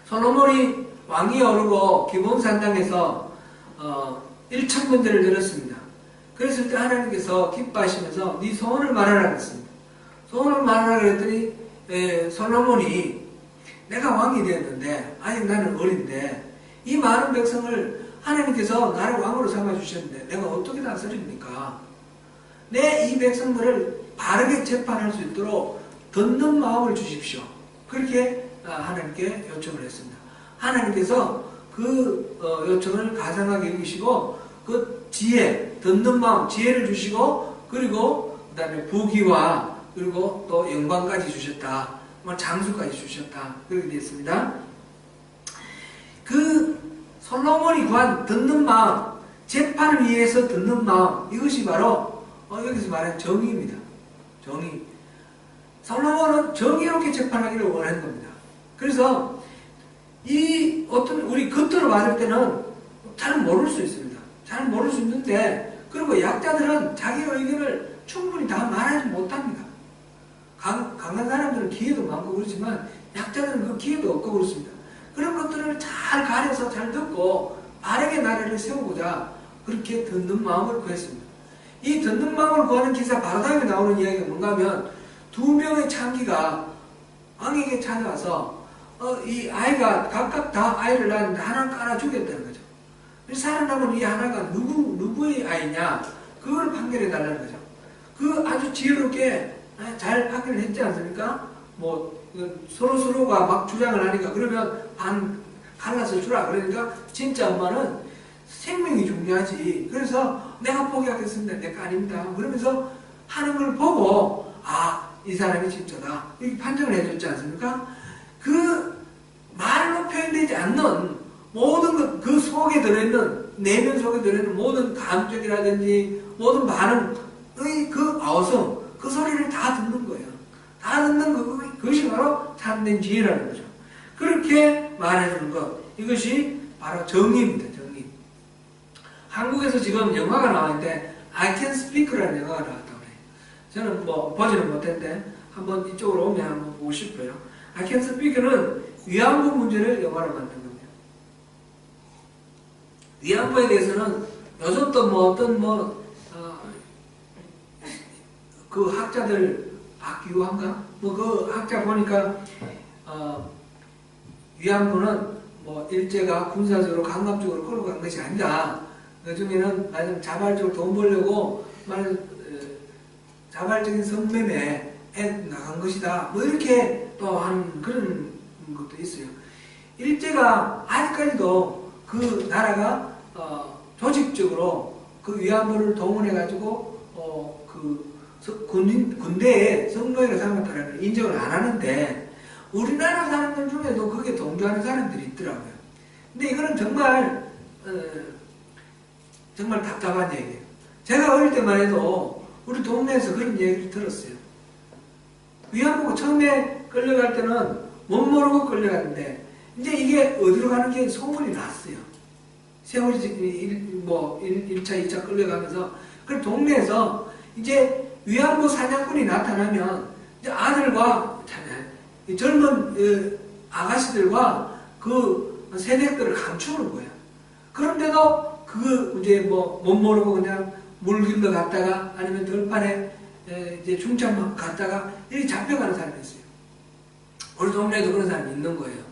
솔로몬이 왕이 오르고 기본산당에서 1,000번제를 드렸습니다. 그랬을 때 하나님께서 기뻐하시면서 네 소원을 말하라 그랬습니다. 소원을 말하라 그랬더니 솔로몬이 내가 왕이 되었는데 아직 나는 어린데 이 많은 백성을 하나님께서 나를 왕으로 삼아주셨는데 내가 어떻게 다스립니까? 내 이 백성들을 바르게 재판할 수 있도록 듣는 마음을 주십시오. 그렇게 하나님께 요청을 했습니다. 하나님께서 그 요청을 가상하게 여기시고 그 지혜, 듣는 마음, 지혜를 주시고 그리고 그 다음에 부귀와 그리고 또 영광까지 주셨다. 장수까지 주셨다. 그렇게 되었습니다. 그 솔로몬이 구한 듣는 마음, 재판을 위해서 듣는 마음, 이것이 바로 여기서 말하는 정의입니다. 정의. 솔로몬은 정의롭게 재판하기를 원하는 겁니다. 그래서 이 어떤 우리 겉으로 봤을 때는 잘 모를 수 있습니다. 잘 모를 수 있는데 그리고 약자들은 자기 의견을 충분히 다 말하지 못합니다. 강한 사람들은 기회도 많고 그렇지만 약자들은 그 기회도 없고 그렇습니다. 그런 것들을 잘 가려서 잘 듣고 바르게 나라를 세우고자 그렇게 듣는 마음을 구했습니다. 이 듣는 마음을 구하는 기사 바로 다음에 나오는 이야기가 뭔가 하면 두 명의 창기가 왕에게 찾아와서 이 아이가 각각 다 아이를 낳았는데 하나는 깔아 죽였다는 거죠. 살아남은 이 하나가 누구의 아이냐 그걸 판결해 달라는 거죠. 그 아주 지혜롭게 잘 판결을 했지 않습니까? 뭐 서로가 막 주장을 하니까 그러면 반 갈라서 주라 그러니까 진짜 엄마는 생명이 중요하지. 그래서 내가 포기하겠습니다. 내가 아닙니다. 그러면서 하는 걸 보고 이 사람이 진짜다. 이렇게 판정을 해줬지 않습니까? 그 말로 표현되지 않는 모든 것, 그 속에 들어있는, 내면 속에 들어있는 모든 감정이라든지 모든 반응의 그 아우성, 그 소리를 다 듣는 거예요. 다 듣는 그것이 바로 참된 지혜라는 거죠. 그렇게 말해주는 것, 이것이 바로 정의입니다. 정의. 한국에서 지금 영화가 나왔는데 I Can Speak라는 영화가 나왔다고 해요. 저는 뭐 보지는 못했는데 한번 이쪽으로 오면 한번 보고 싶어요. I Can Speak는 위안부 문제를 영화로 만든 겁니다. 위안부에 대해서는 요즘 또 뭐 어떤 그 학자들 박규환가 그 학자 보니까 위안부는 뭐 일제가 군사적으로 강압적으로 끌고 간 것이 아니다. 그 중에는 말하자면 자발적으로 돈 벌려고 자발적인 성매매에 나간 것이다. 뭐 이렇게 또 하는 그런 것도 있어요. 일제가 아직까지도 그 나라가 조직적으로 그 위안부를 동원해가지고 군대에 성노예로 삼았다는 걸 인정을 안 하는데 우리나라 사람들 중에도 그게 동조하는 사람들이 있더라고요. 근데 이거는 정말 답답한 얘기예요. 제가 어릴 때만 해도 우리 동네에서 그런 얘기를 들었어요. 위안부가 처음에 끌려갈 때는 못 모르고 끌려갔는데 이제 이게 어디로 가는 게 소문이 났어요. 세월이 1차, 2차 끌려가면서 그 동네에서 이제 위안부 사냥꾼이 나타나면 이제 아들과 젊은 아가씨들과 그 세력들을 감추는 거예요. 그런데도 이제 못 모르고 그냥 물 길러 갔다가 아니면 들판에 이제 중참 갔다가 이렇게 잡혀가는 사람이 있어요. 우리 동네에도 그런 사람이 있는 거예요.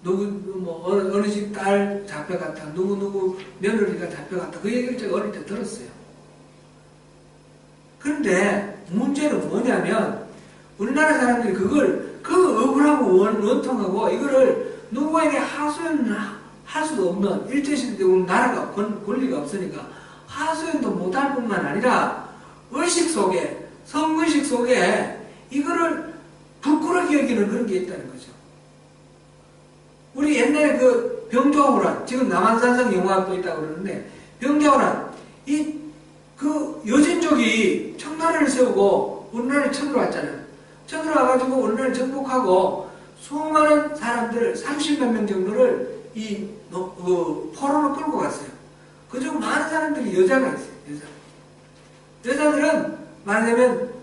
어느 집 딸 잡혀갔다, 누구 며느리가 잡혀갔다, 그 얘기를 제가 어릴 때 들었어요. 그런데 문제는 뭐냐면, 우리나라 사람들이 그 억울하고 원통하고, 이거를 누구에게 하소연할 수도 없는, 일제시대 우리 나라가 권리가 없으니까, 하소연도 못할 뿐만 아니라, 의식 속에, 성의식 속에, 이거를 부끄럽게 여기는 그런 게 있다는 거죠. 우리 옛날에 그 병자호란, 지금 남한산성 영화도 있다고 그러는데, 병자호란, 그 여진족이 청나라를 세우고 우리나라를 쳐들어왔잖아요. 쳐들어와가지고 우리나라를 정복하고 수많은 사람들, 30만 명 정도를 포로로 끌고 갔어요. 그중 많은 사람들이 여자가 있어요. 여자들은 말하자면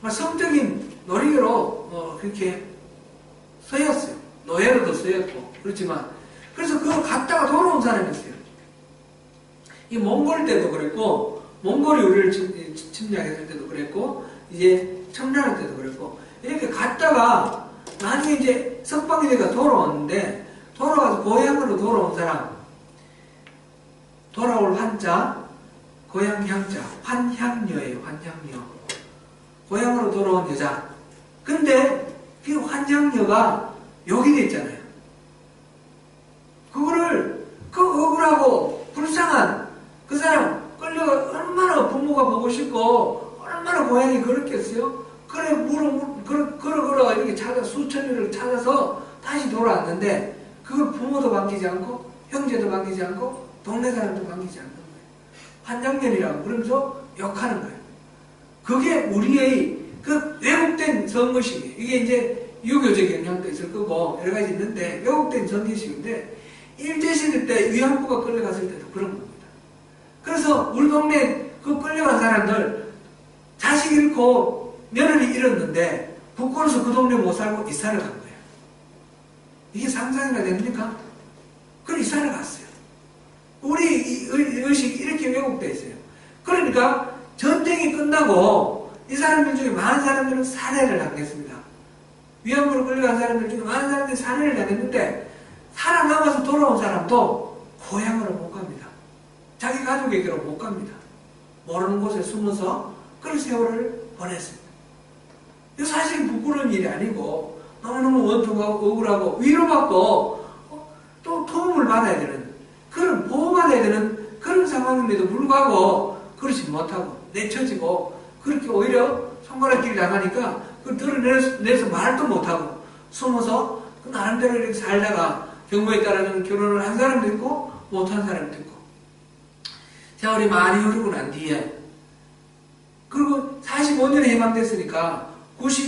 성적인 놀이로 그렇게 쓰였어요. 노예로도 쓰였고 그렇지만 그래서 그거 갔다가 돌아온 사람이 있어요. 이 몽골 때도 그랬고 몽골이 우리를 침략했을 때도 그랬고 이제 청나라 때도 그랬고 이렇게 갔다가 나중에 이제 석방이가 돌아왔는데 돌아와서 고향으로 돌아온 사람 돌아올 한자 고향 향자, 환향녀예요. 환향녀. 고향으로 돌아온 여자. 근데 그 환향녀가 욕이 됐잖아요. 그거를 그 억울하고 불쌍한 그 사람 끌려가 얼마나 부모가 보고 싶고 얼마나 고향이 그렇겠어요? 그래 걸어 이렇게 찾아 수천 리를 찾아서 다시 돌아왔는데 그걸 부모도 반기지 않고 형제도 반기지 않고 동네 사람도 반기지 않는 거예요. 환장년이라고 그러면서 욕하는 거예요. 그게 우리의 그 왜곡된 선거식이에요. 이게 이제 유교적 영향도 있을 거고 여러 가지 있는데 왜곡된 선거식인데 일제시대 때 위안부가 끌려갔을 때도 그런 겁니다. 그래서 우리 동네 그 끌려간 사람들 자식 잃고 며느리 잃었는데 부끄러워서 그 동네 못 살고 이사를 간 거예요. 이게 상상이나 됩니까? 그럼 이사를 갔어요. 우리 의식이 이렇게 왜곡되어 있어요. 그러니까 전쟁이 끝나고 이 사람들 중에 많은 사람들은 살해를 당했습니다. 위안부로 끌려간 사람들 중에 많은 사람들이 살해를 당했는데 살아남아서 돌아온 사람도 고향으로 못 갑니다. 자기 가족에게로 못 갑니다. 모르는 곳에 숨어서 그런 세월을 보냈습니다. 이거 사실 부끄러운 일이 아니고 너무너무 원통하고 억울하고 위로받고 또 도움을 받아야 되는 그런 보호받아야 되는 그런 상황임에도 불구하고 그렇지 못하고 내쳐지고 그렇게 오히려 손가락질 당하니까 그걸 드러내서 말도 못하고 숨어서 그 나름대로 이렇게 살다가 경우에 따라서는 결혼을 한 사람도 있고 못한 사람도 있고 세월이 많이 흐르고 난 뒤에 그리고 45년에 해방됐으니까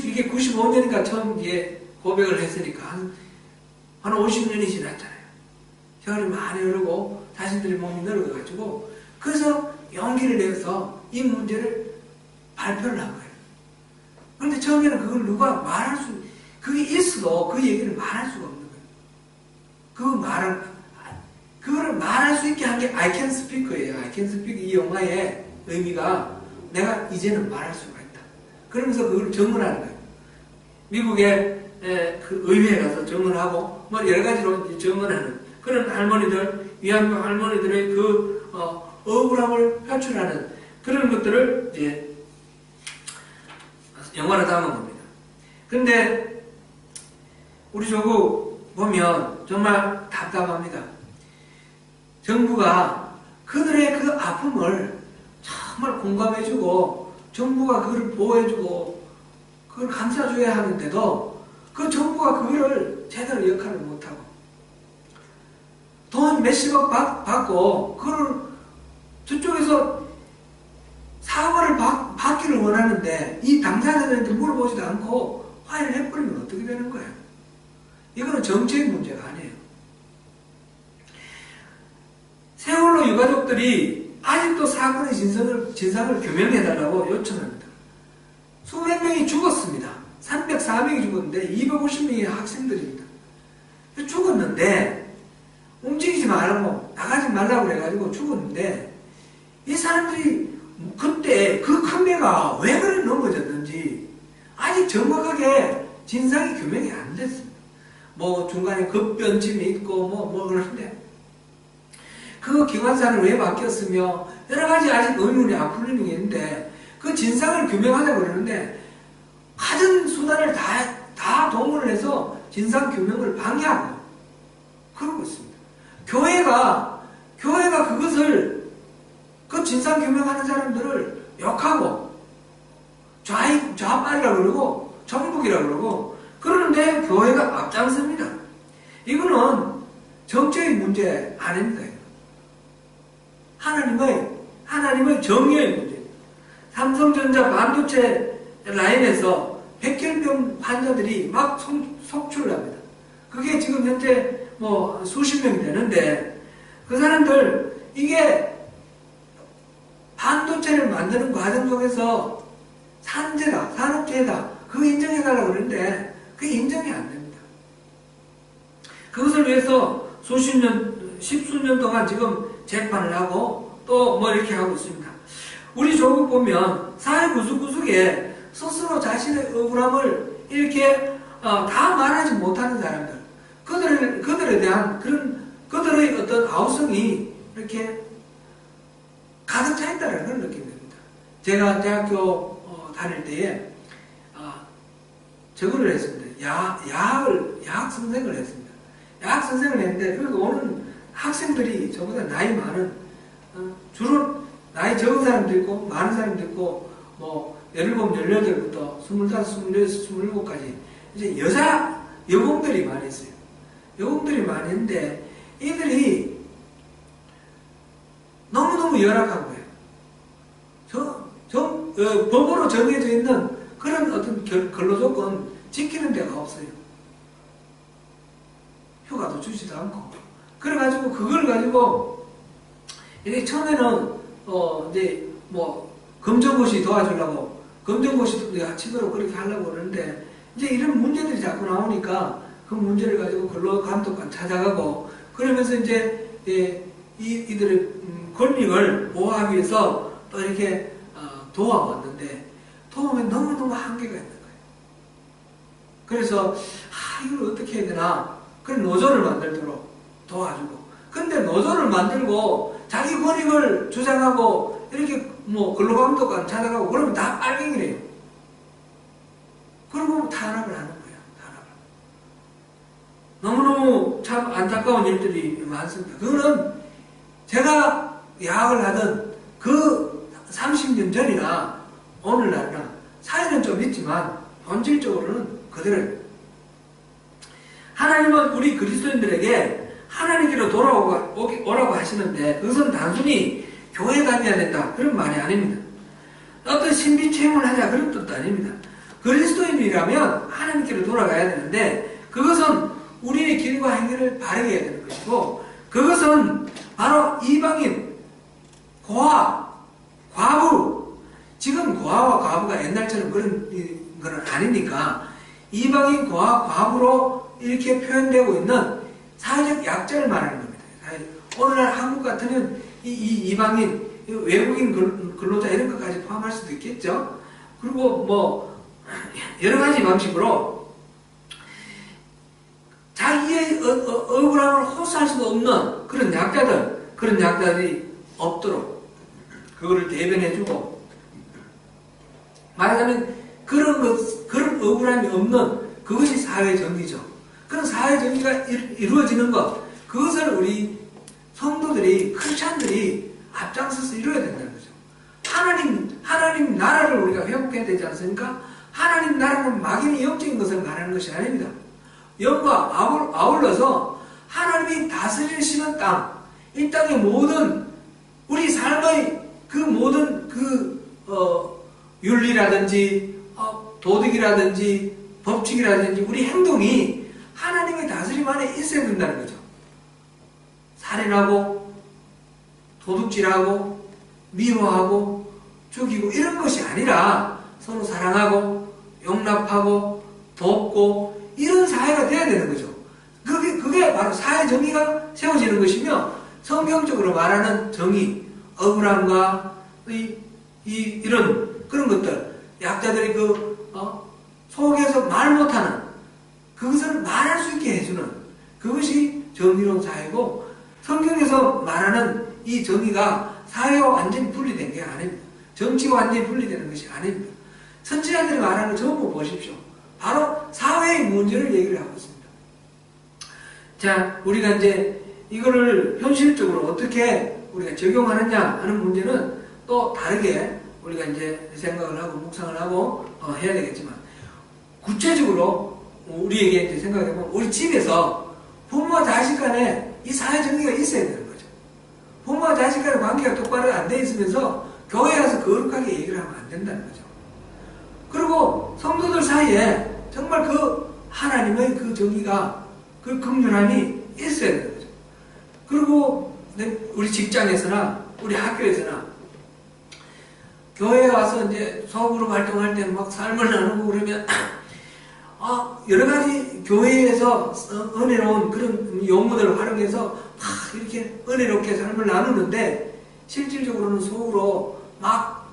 이게 95년이니까 처음 이제 고백을 했으니까 한 50년이 지났잖아요. 세월이 많이 흐르고 자신들의 몸이 늙어가지고 그래서 용기를 내서 이 문제를 발표를 한 거예요. 그런데 처음에는 그걸 누가 그게 있어도 그 얘기를 말할 수가 없는 거예요. 그거를 말할 수 있게 한 게 I can speak예요. I can speak 이 영화의 의미가 내가 이제는 말할 수가 있다. 그러면서 그걸 증언하는 거예요. 미국의 그 의회에 가서 증언하고 뭐 여러 가지로 증언하는 그런 할머니들, 위안부 할머니들의 그 억울함을 표출하는 그런 것들을 이제 영화로 담은 겁니다. 근데 우리 조국 보면 정말 답답합니다. 정부가 그들의 그 아픔을 정말 공감해주고 정부가 그걸 보호해주고 그걸 감싸줘야 하는데도 그 정부가 그거를 제대로 역할을 못하고 돈 몇십억 받고 그걸 저쪽에서 사과를 받기를 원하는데 이 당사자들한테 물어보지도 않고 화해를 해버리면 어떻게 되는 거예요? 이거는 정치의 문제가 아니에요. 세월호 유가족들이 아직도 사건의 진상을 규명해달라고 요청합니다. 수백 명이 죽었습니다. 304명이 죽었는데 250명이 학생들입니다. 죽었는데 움직이지 말라고 나가지 말라고 그래가지고 죽었는데 이 사람들이 그때 그 큰 배가 왜 그래 넘어졌는지 아직 정확하게 진상이 규명이 안 됐습니다. 뭐 중간에 급변침이 있고 뭐 그러는데 그 기관사는 왜 바뀌었으며 여러 가지 아직 의문이 안 풀리는 게 있는데 그 진상을 규명하자고 그러는데 가진 수단을 다 동원을 해서 진상 규명을 방해하고 그러고 있습니다. 교회가 그것을 그 진상 규명하는 사람들을 욕하고 좌빨이라고 그러고 정북이라고 그러고 그러는데 교회가 앞장섭니다. 이거는 정치의 문제 아닙니다. 하나님의 정의의 문제. 삼성전자 반도체 라인에서 백혈병 환자들이 막 속출을 합니다. 그게 지금 현재 뭐 수십 명이 되는데 그 사람들 이게 반도체를 만드는 과정 속에서 산재다, 산업재해다 그거 인정해달라고 그러는데 그게 인정이 안 됩니다. 그것을 위해서 십수년 동안 지금 재판을 하고 또 뭐 이렇게 하고 있습니다. 우리 조국 보면 사회 구석구석에 스스로 자신의 억울함을 이렇게 다 말하지 못하는 사람들 그들에 대한 그들의 어떤 아우성이 이렇게 가득 차 있다는 걸 느끼게 됩니다. 제가 대학교 다닐 때에 저거를 했습니다. 야학 선생을 했습니다. 야학 선생을 했는데 그래서 오는 학생들이 저보다 나이 많은 주로 나이 적은 사람도 있고 많은 사람도 있고 뭐 17, 18부터 25, 26, 27까지 이제 여공들이 많이 있어요. 여공들이 많이 있는데 이들이 너무너무 열악한 거예요. 법으로 정해져 있는 그런 어떤 근로조건 지키는 데가 없어요. 휴가도 주지도 않고. 그래가지고 그걸 가지고 이게 처음에는 이제 뭐 검정고시 도와주려고 검정고시도 우리가 치도록 그렇게 하려고 그러는데 이제 이런 문제들이 자꾸 나오니까 그 문제를 가지고 근로감독관 찾아가고 그러면서 이제 이들의 권익을 보호하기 위해서 또 이렇게 도와왔는데 도움에 너무너무 한계가 있는 거예요. 그래서 이걸 어떻게 해야 되나 그런 노조를 만들도록 도와주고 근데 노조를 만들고 자기 권익을 주장하고 이렇게 뭐 근로감독관 찾아가고 그러면 다 빨갱이래요. 그리고 탄압을 하는 거예요. 탄압을. 너무너무 참 안타까운 일들이 많습니다. 그거는 제가 야학을 하던 그 30년 전이나 오늘날이나 사이는 좀 있지만 본질적으로는 그대로예요. 하나님은 우리 그리스도인들에게 하나님께로 돌아오라고 하시는데 그것은 단순히 교회 다녀야 된다 그런 말이 아닙니다. 어떤 신비 체험을 하자 그런 뜻도 아닙니다. 그리스도인이라면 하나님께로 돌아가야 되는데 그것은 우리의 길과 행위를 바르게 해야 되는 것이고 그것은 바로 이방인, 고아, 과부 지금 고아와 과부가 옛날처럼 그런 건 아니니까 이방인, 고아, 과부로 이렇게 표현되고 있는 사회적 약자를 말하는 겁니다. 오늘날 한국 같으면 이 이방인, 외국인 근로자 이런 것까지 포함할 수도 있겠죠. 그리고 뭐 여러 가지 방식으로 자기의 억울함을 호소할 수도 없는 그런 약자들이 없도록 그거를 대변해주고 말하자면 그런 억울함이 없는 그것이 사회정의죠. 그런 사회정의가 이루어지는 것 그것을 우리 성도들이 크리스찬들이 앞장서서 이루어야 된다는 거죠. 하나님 나라를 우리가 회복해야 되지 않습니까? 하나님 나라는 막연히 영적인 것을 말하는 것이 아닙니다. 영과 아울러서 하나님이 다스리시는 땅, 이 땅의 모든 우리 삶의 그 모든 윤리라든지 도덕이라든지 법칙이라든지 우리 행동이 하나님의 다스림 안에 있어야 된다는 거죠. 살인하고 도둑질하고 미워하고 죽이고 이런 것이 아니라 서로 사랑하고 용납하고 돕고 이런 사회가 돼야 되는 거죠. 그게 바로 사회 정의가 세워지는 것이며 성경적으로 말하는 정의, 억울함과 이런 그런 것들 약자들이 속에서 말 못하는 그것을 말할 수 있게 해주는 그것이 정의로운 사회고 성경에서 말하는 이 정의가 사회와 완전히 분리된 게 아닙니다. 정치와 완전히 분리되는 것이 아닙니다. 선지자들이 말하는 거 전부 보십시오. 바로 사회의 문제를 얘기를 하고 있습니다. 자, 우리가 이제 이거를 현실적으로 어떻게 우리가 적용하느냐 하는 문제는 또 다르게 우리가 이제 생각을 하고 묵상을 하고 해야 되겠지만 구체적으로 우리에게 이제 생각해보면 우리 집에서 부모와 자식 간에 이 사회정의가 있어야 되는 거죠. 부모와 자식 간의 관계가 똑바로 안 돼 있으면서 교회에 가서 거룩하게 얘기를 하면 안 된다는 거죠. 그리고 성도들 사이에 정말 그 하나님의 그 정의가 그 긍휼함이 있어야 되는 거죠. 그리고 우리 직장에서나 우리 학교에서나 교회에 와서 이제 소그룹 활동할 때 막 삶을 나누고 그러면 여러 가지 교회에서 은혜로운 그런 용어들을 활용해서 막 이렇게 은혜롭게 삶을 나누는데 실질적으로는 속으로 막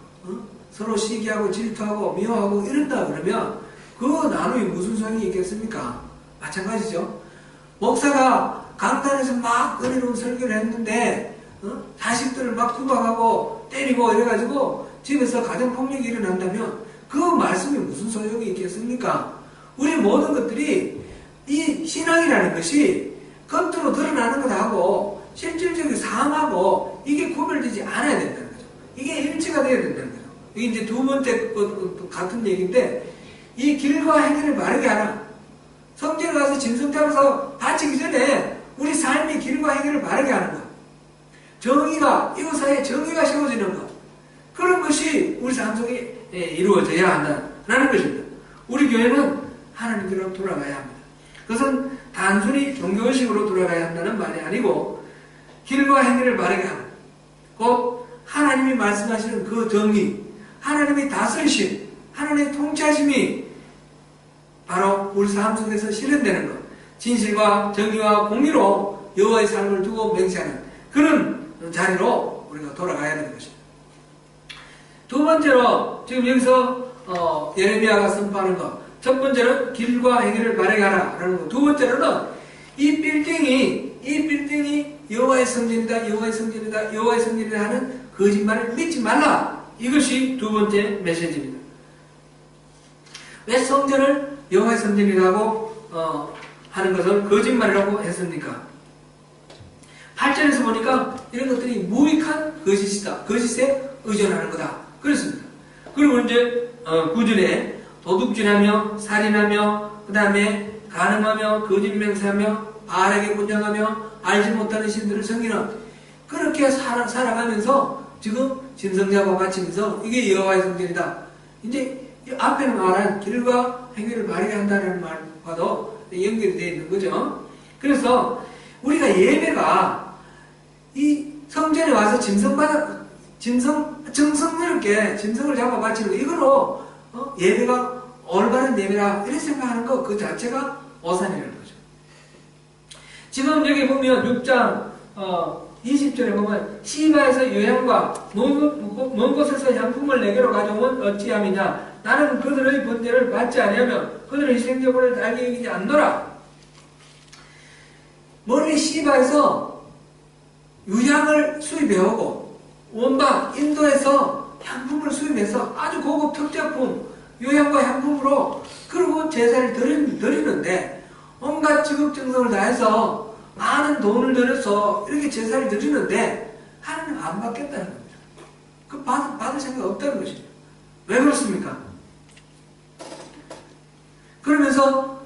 서로 시기하고 질투하고 미워하고 이런다 그러면 그 나눔이 무슨 소용이 있겠습니까? 마찬가지죠. 목사가 강단에서 막 은혜로운 설교를 했는데 자식들을 막 구박하고 때리고 이래가지고 집에서 가정폭력이 일어난다면 그 말씀이 무슨 소용이 있겠습니까? 우리 모든 것들이 이 신앙이라는 것이 겉으로 드러나는 것하고 실질적인 삶하고 이게 구별되지 않아야 된다는 거죠. 이게 일치가 되어야 된다는 거죠. 이게 이제 두 번째 같은 얘기인데, 이 길과 행위를 바르게 하라. 성전에 가서 짐승 잡아서 다치기 전에 우리 삶의 길과 행위를 바르게 하는 것. 정의가, 이웃 사이에 정의가 세워지는 것. 그런 것이 우리 삶 속에 이루어져야 한다는 것입니다. 우리 교회는 하나님께로 돌아가야 합니다. 그것은 단순히 종교의식으로 돌아가야 한다는 말이 아니고, 길과 행위를 바르게 하는, 곧 하나님이 말씀하시는 그 정의, 하나님이 다스리심, 하나님의 통치하심이 바로 우리 삶 속에서 실현되는 것, 진실과 정의와 공의로 여호와의 삶을 두고 맹세하는 그런 자리로 우리가 돌아가야 되는 것입니다. 두 번째로 지금 여기서 예레미야가 선포하는 것, 첫 번째는 길과 행위를 바르게 하라라는 것, 두 번째로는 이 빌딩이 여호와의 성전이다, 여호와의 성전이다, 여호와의 성전이다 하는 거짓말을 믿지 말라. 이것이 두 번째 메시지입니다. 왜 성전을 여호와의 성전이라고 하는 것을 거짓말이라고 했습니까? 8절에서 보니까 이런 것들이 무익한 거짓이다. 거짓에 의존하는 거다. 그렇습니다. 그리고 이제 9절에 도둑질하며 살인하며 그 다음에 간음하며 거짓 맹세하며 바알에게 분양하며 알지 못하는 신들을 섬기는, 그렇게 살아가면서 지금 짐승잡아 바치면서 이게 여호와의 성전이다. 이제 앞에는 말한 길과 행위를 바르게 한다는 말과도 연결이 되어 있는 거죠. 그래서 우리가 예배가 이 성전에 와서 정성스럽게 짐승을 잡아 바치는 거, 이거로 예배가 올바른 예배라 이렇게 생각하는 것 그 자체가 오산이라는 거죠. 지금 여기 보면 6장 20절에 보면 시바에서 요향과 먼 곳에서 향품을 내게로 가져오면 어찌함이냐. 나는 그들의 번제를 받지 아니하며 그들의 희생제물을 달게 여기지 않노라. 멀리 시바에서 유향을 수입해오고 원방 인도에서 향품을 수입해서 아주 고급 특작품 요향과 향품으로 그리고 제사를 드리는데 온갖 지극정성을 다해서 많은 돈을 들여서 이렇게 제사를 드리는데 하나님 안 받겠다는 겁니다. 그 받을 생각 없다는 것입니다. 왜 그렇습니까? 그러면서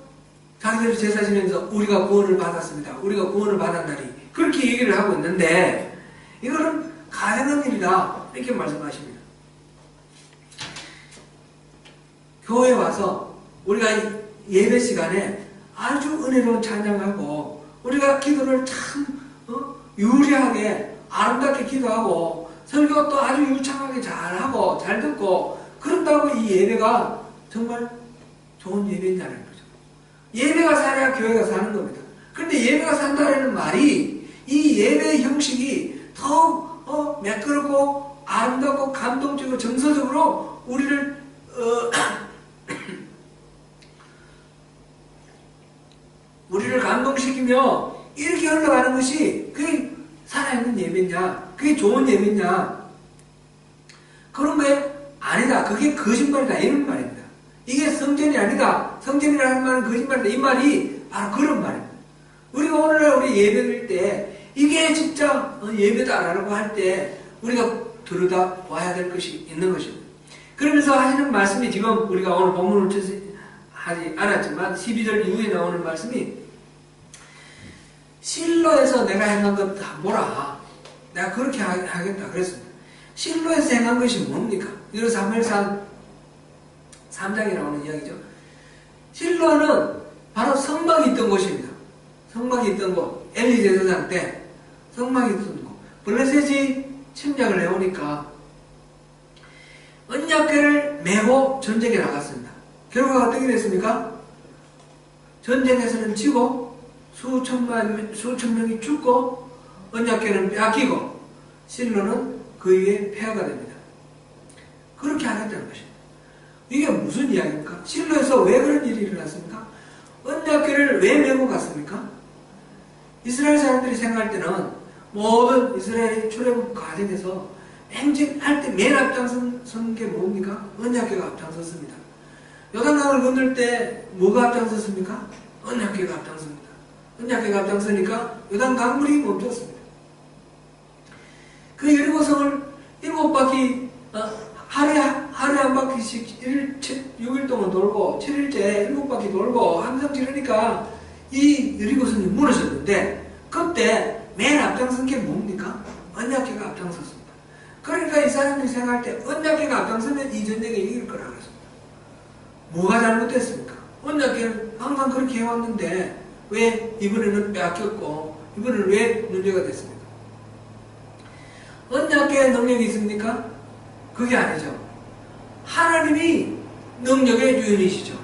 자기들이 제사 지내면서 우리가 구원을 받았습니다. 우리가 구원을 받았나니 그렇게 얘기를 하고 있는데 이거는 가능한 일이다 이렇게 말씀하십니다. 교회에 와서 우리가 예배 시간에 아주 은혜로운 찬양하고 우리가 기도를 참 유리하게 아름답게 기도하고 설교도 아주 유창하게 잘하고 잘 듣고 그런다고 이 예배가 정말 좋은 예배냐는 거죠. 예배가 살아야 교회가 사는 겁니다. 그런데 예배가 산다는 말이 이 예배의 형식이 더욱 매끄럽고 아름답고 감동적이고 정서적으로 우리를 감동시키며 이렇게 흘러가는 것이 그게 살아있는 예배냐, 그게 좋은 예배냐, 그런 게 아니다. 그게 거짓말이다. 이런 말입니다. 이게 성전이 아니다. 성전이라는 말은 거짓말이다. 이 말이 바로 그런 말입니다. 우리가 오늘날 우리 예배 드릴 때 이게 진짜 예배다라고 할 때 우리가 들여다 봐야 될 것이 있는 것입니다. 그러면서 하시는 말씀이 지금 우리가 오늘 본문을 하지 않았지만 12절 이후에 나오는 말씀이 실로에서 내가 행한 것 다 보라. 내가 그렇게 하겠다 그랬습니다. 실로에서 행한 것이 뭡니까? 이거 사무엘상 3장에 나오는 이야기죠. 실로는 바로 성막이 있던 곳입니다. 성막이 있던 곳. 엘리 제사장 때 성막이 있던 곳. 블레셋이 침략을 해오니까 언약궤를 메고 전쟁에 나갔습니다. 결과가 어떻게 됐습니까? 전쟁에서는 지고 수천 명이 죽고 언약궤는 뺏기고 실로는 그 위에 폐허가 됩니다. 그렇게 하겠다는 것입니다. 이게 무슨 이야기입니까? 실로에서 왜 그런 일이 일어났습니까? 언약궤를 왜 메고 갔습니까? 이스라엘 사람들이 생각할 때는 모든 이스라엘의 출애굽 과정에서 행진할 때 맨 앞장선 게 뭡니까? 언약궤가 앞장섰습니다. 요단강을 건널 때 뭐가 앞장섰습니까? 언약궤가 앞장섭니다. 언약궤가 앞장서니까 요단 강물이 멈췄습니다. 그 여리고성을 7바퀴 하루에 한 바퀴씩 6일 동안 돌고 7일째 7바퀴 돌고 항상 지르니까 이 여리고성이 무너졌는데 그때 맨 앞장선 게 뭡니까? 언약궤가 앞장섰습니다. 그러니까 이 사람들이 생각할 때 언약궤가 앞장서면 이 전쟁에 이길 거라고 했습니다. 뭐가 잘못됐습니까? 언약궤는 항상 그렇게 해왔는데 왜 이번에는 빼앗겼고 이번에는 왜 문제가 됐습니까? 언약궤에 능력이 있습니까? 그게 아니죠. 하나님이 능력의 주인이시죠.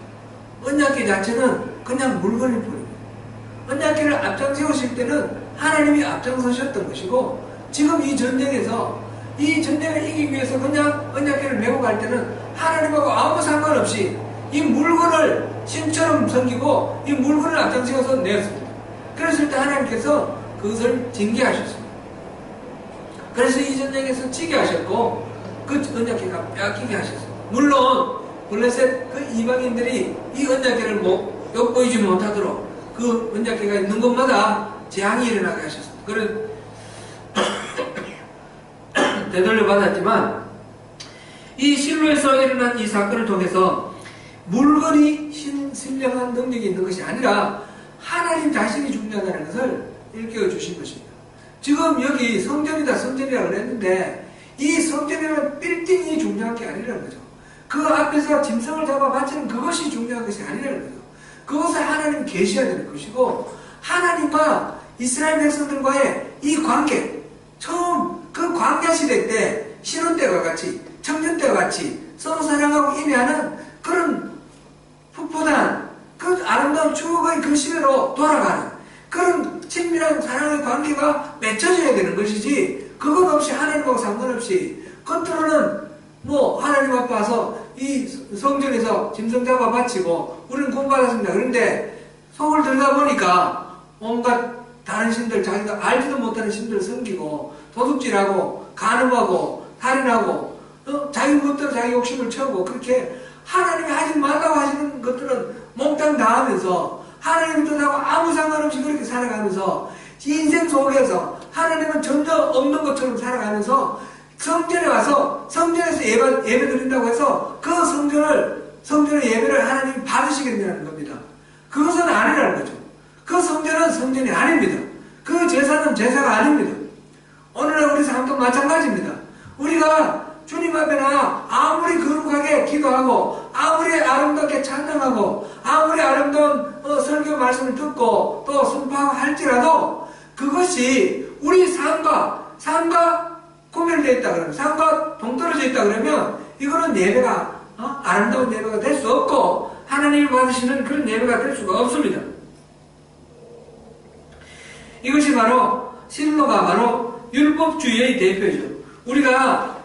언약궤 자체는 그냥 물건일 뿐입니다. 언약궤를 앞장세우실 때는 하나님이 앞장서셨던 것이고 지금 이 전쟁에서 이 전쟁을 이기기 위해서 그냥 언약궤를 메고 갈 때는 하나님하고 아무 상관없이 이 물건을 신처럼 섬기고 이 물건을 앞장세워서 내었습니다. 그랬을 때 하나님께서 그것을 징계하셨습니다. 그래서 이 전쟁에서 지게 하셨고 그 언약궤가 빼앗기게 하셨습니다. 물론 블레셋 그 이방인들이 이 언약궤를 엿보이지 못하도록 그 언약궤가 있는 곳마다 재앙이 일어나게 하셨습니다. 그런 되돌려 받았지만 이 실로에서 일어난 이 사건을 통해서 물건이 신령한 능력이 있는 것이 아니라 하나님 자신이 중요하다는 것을 일깨워 주신 것입니다. 지금 여기 성전이다 성전이라고 그랬는데 이 성전이라는 빌딩이 중요한 게 아니라는 거죠. 그 앞에서 짐승을 잡아 바치는 그것이 중요한 것이 아니라는 거죠. 그것을 하나님 계셔야 되는 것이고 하나님과 이스라엘 백성들과의 이 관계 처음 그 광야시대 때 신혼 때와 같이 청년 때와 같이 서로 사랑하고 임해하는 그런 풋풋한 그 아름다운 추억의 그 시대로 돌아가는 그런 친밀한 사랑의 관계가 맺혀져야 되는 것이지 그것 없이 하나님하고 상관없이 겉으로는 하나님 앞에 와서 이 성전에서 짐승 잡아 바치고 우리는 구원받았습니다. 그런데 속을 들다 보니까 온갖 다른 신들 자기가 알지도 못하는 신들을 섬기고 도둑질하고 간음하고 살인하고 자기 멋대로 자기 욕심을 채우고 그렇게 하나님이 하지 말라고 하시는 것들은 몽땅 다 하면서 하나님의 뜻하고 아무 상관없이 그렇게 살아가면서 인생 속에서 하나님은 전혀 없는 것처럼 살아가면서 성전에 와서 성전에서 예배 드린다고 해서 그 성전의 예배를 하나님이 받으시겠냐는 겁니다. 그것은 아니라는 거죠. 그 성전은 성전이 아닙니다. 그 제사는 제사가 아닙니다. 오늘날 우리 삶도 마찬가지입니다. 우리가 주님 앞에나 아무리 거룩하게 기도하고 아무리 아름답게 찬양하고 아무리 아름다운 설교 말씀을 듣고 또 선포하고 할지라도 그것이 우리 삶과 구별되어 있다 그러면 삶과 동떨어져 있다 그러면 이거는 예배가 아름다운 예배가 될 수 없고 하나님이 받으시는 그런 예배가 될 수가 없습니다. 이것이 바로 실로가 바로 율법주의의 대표죠. 우리가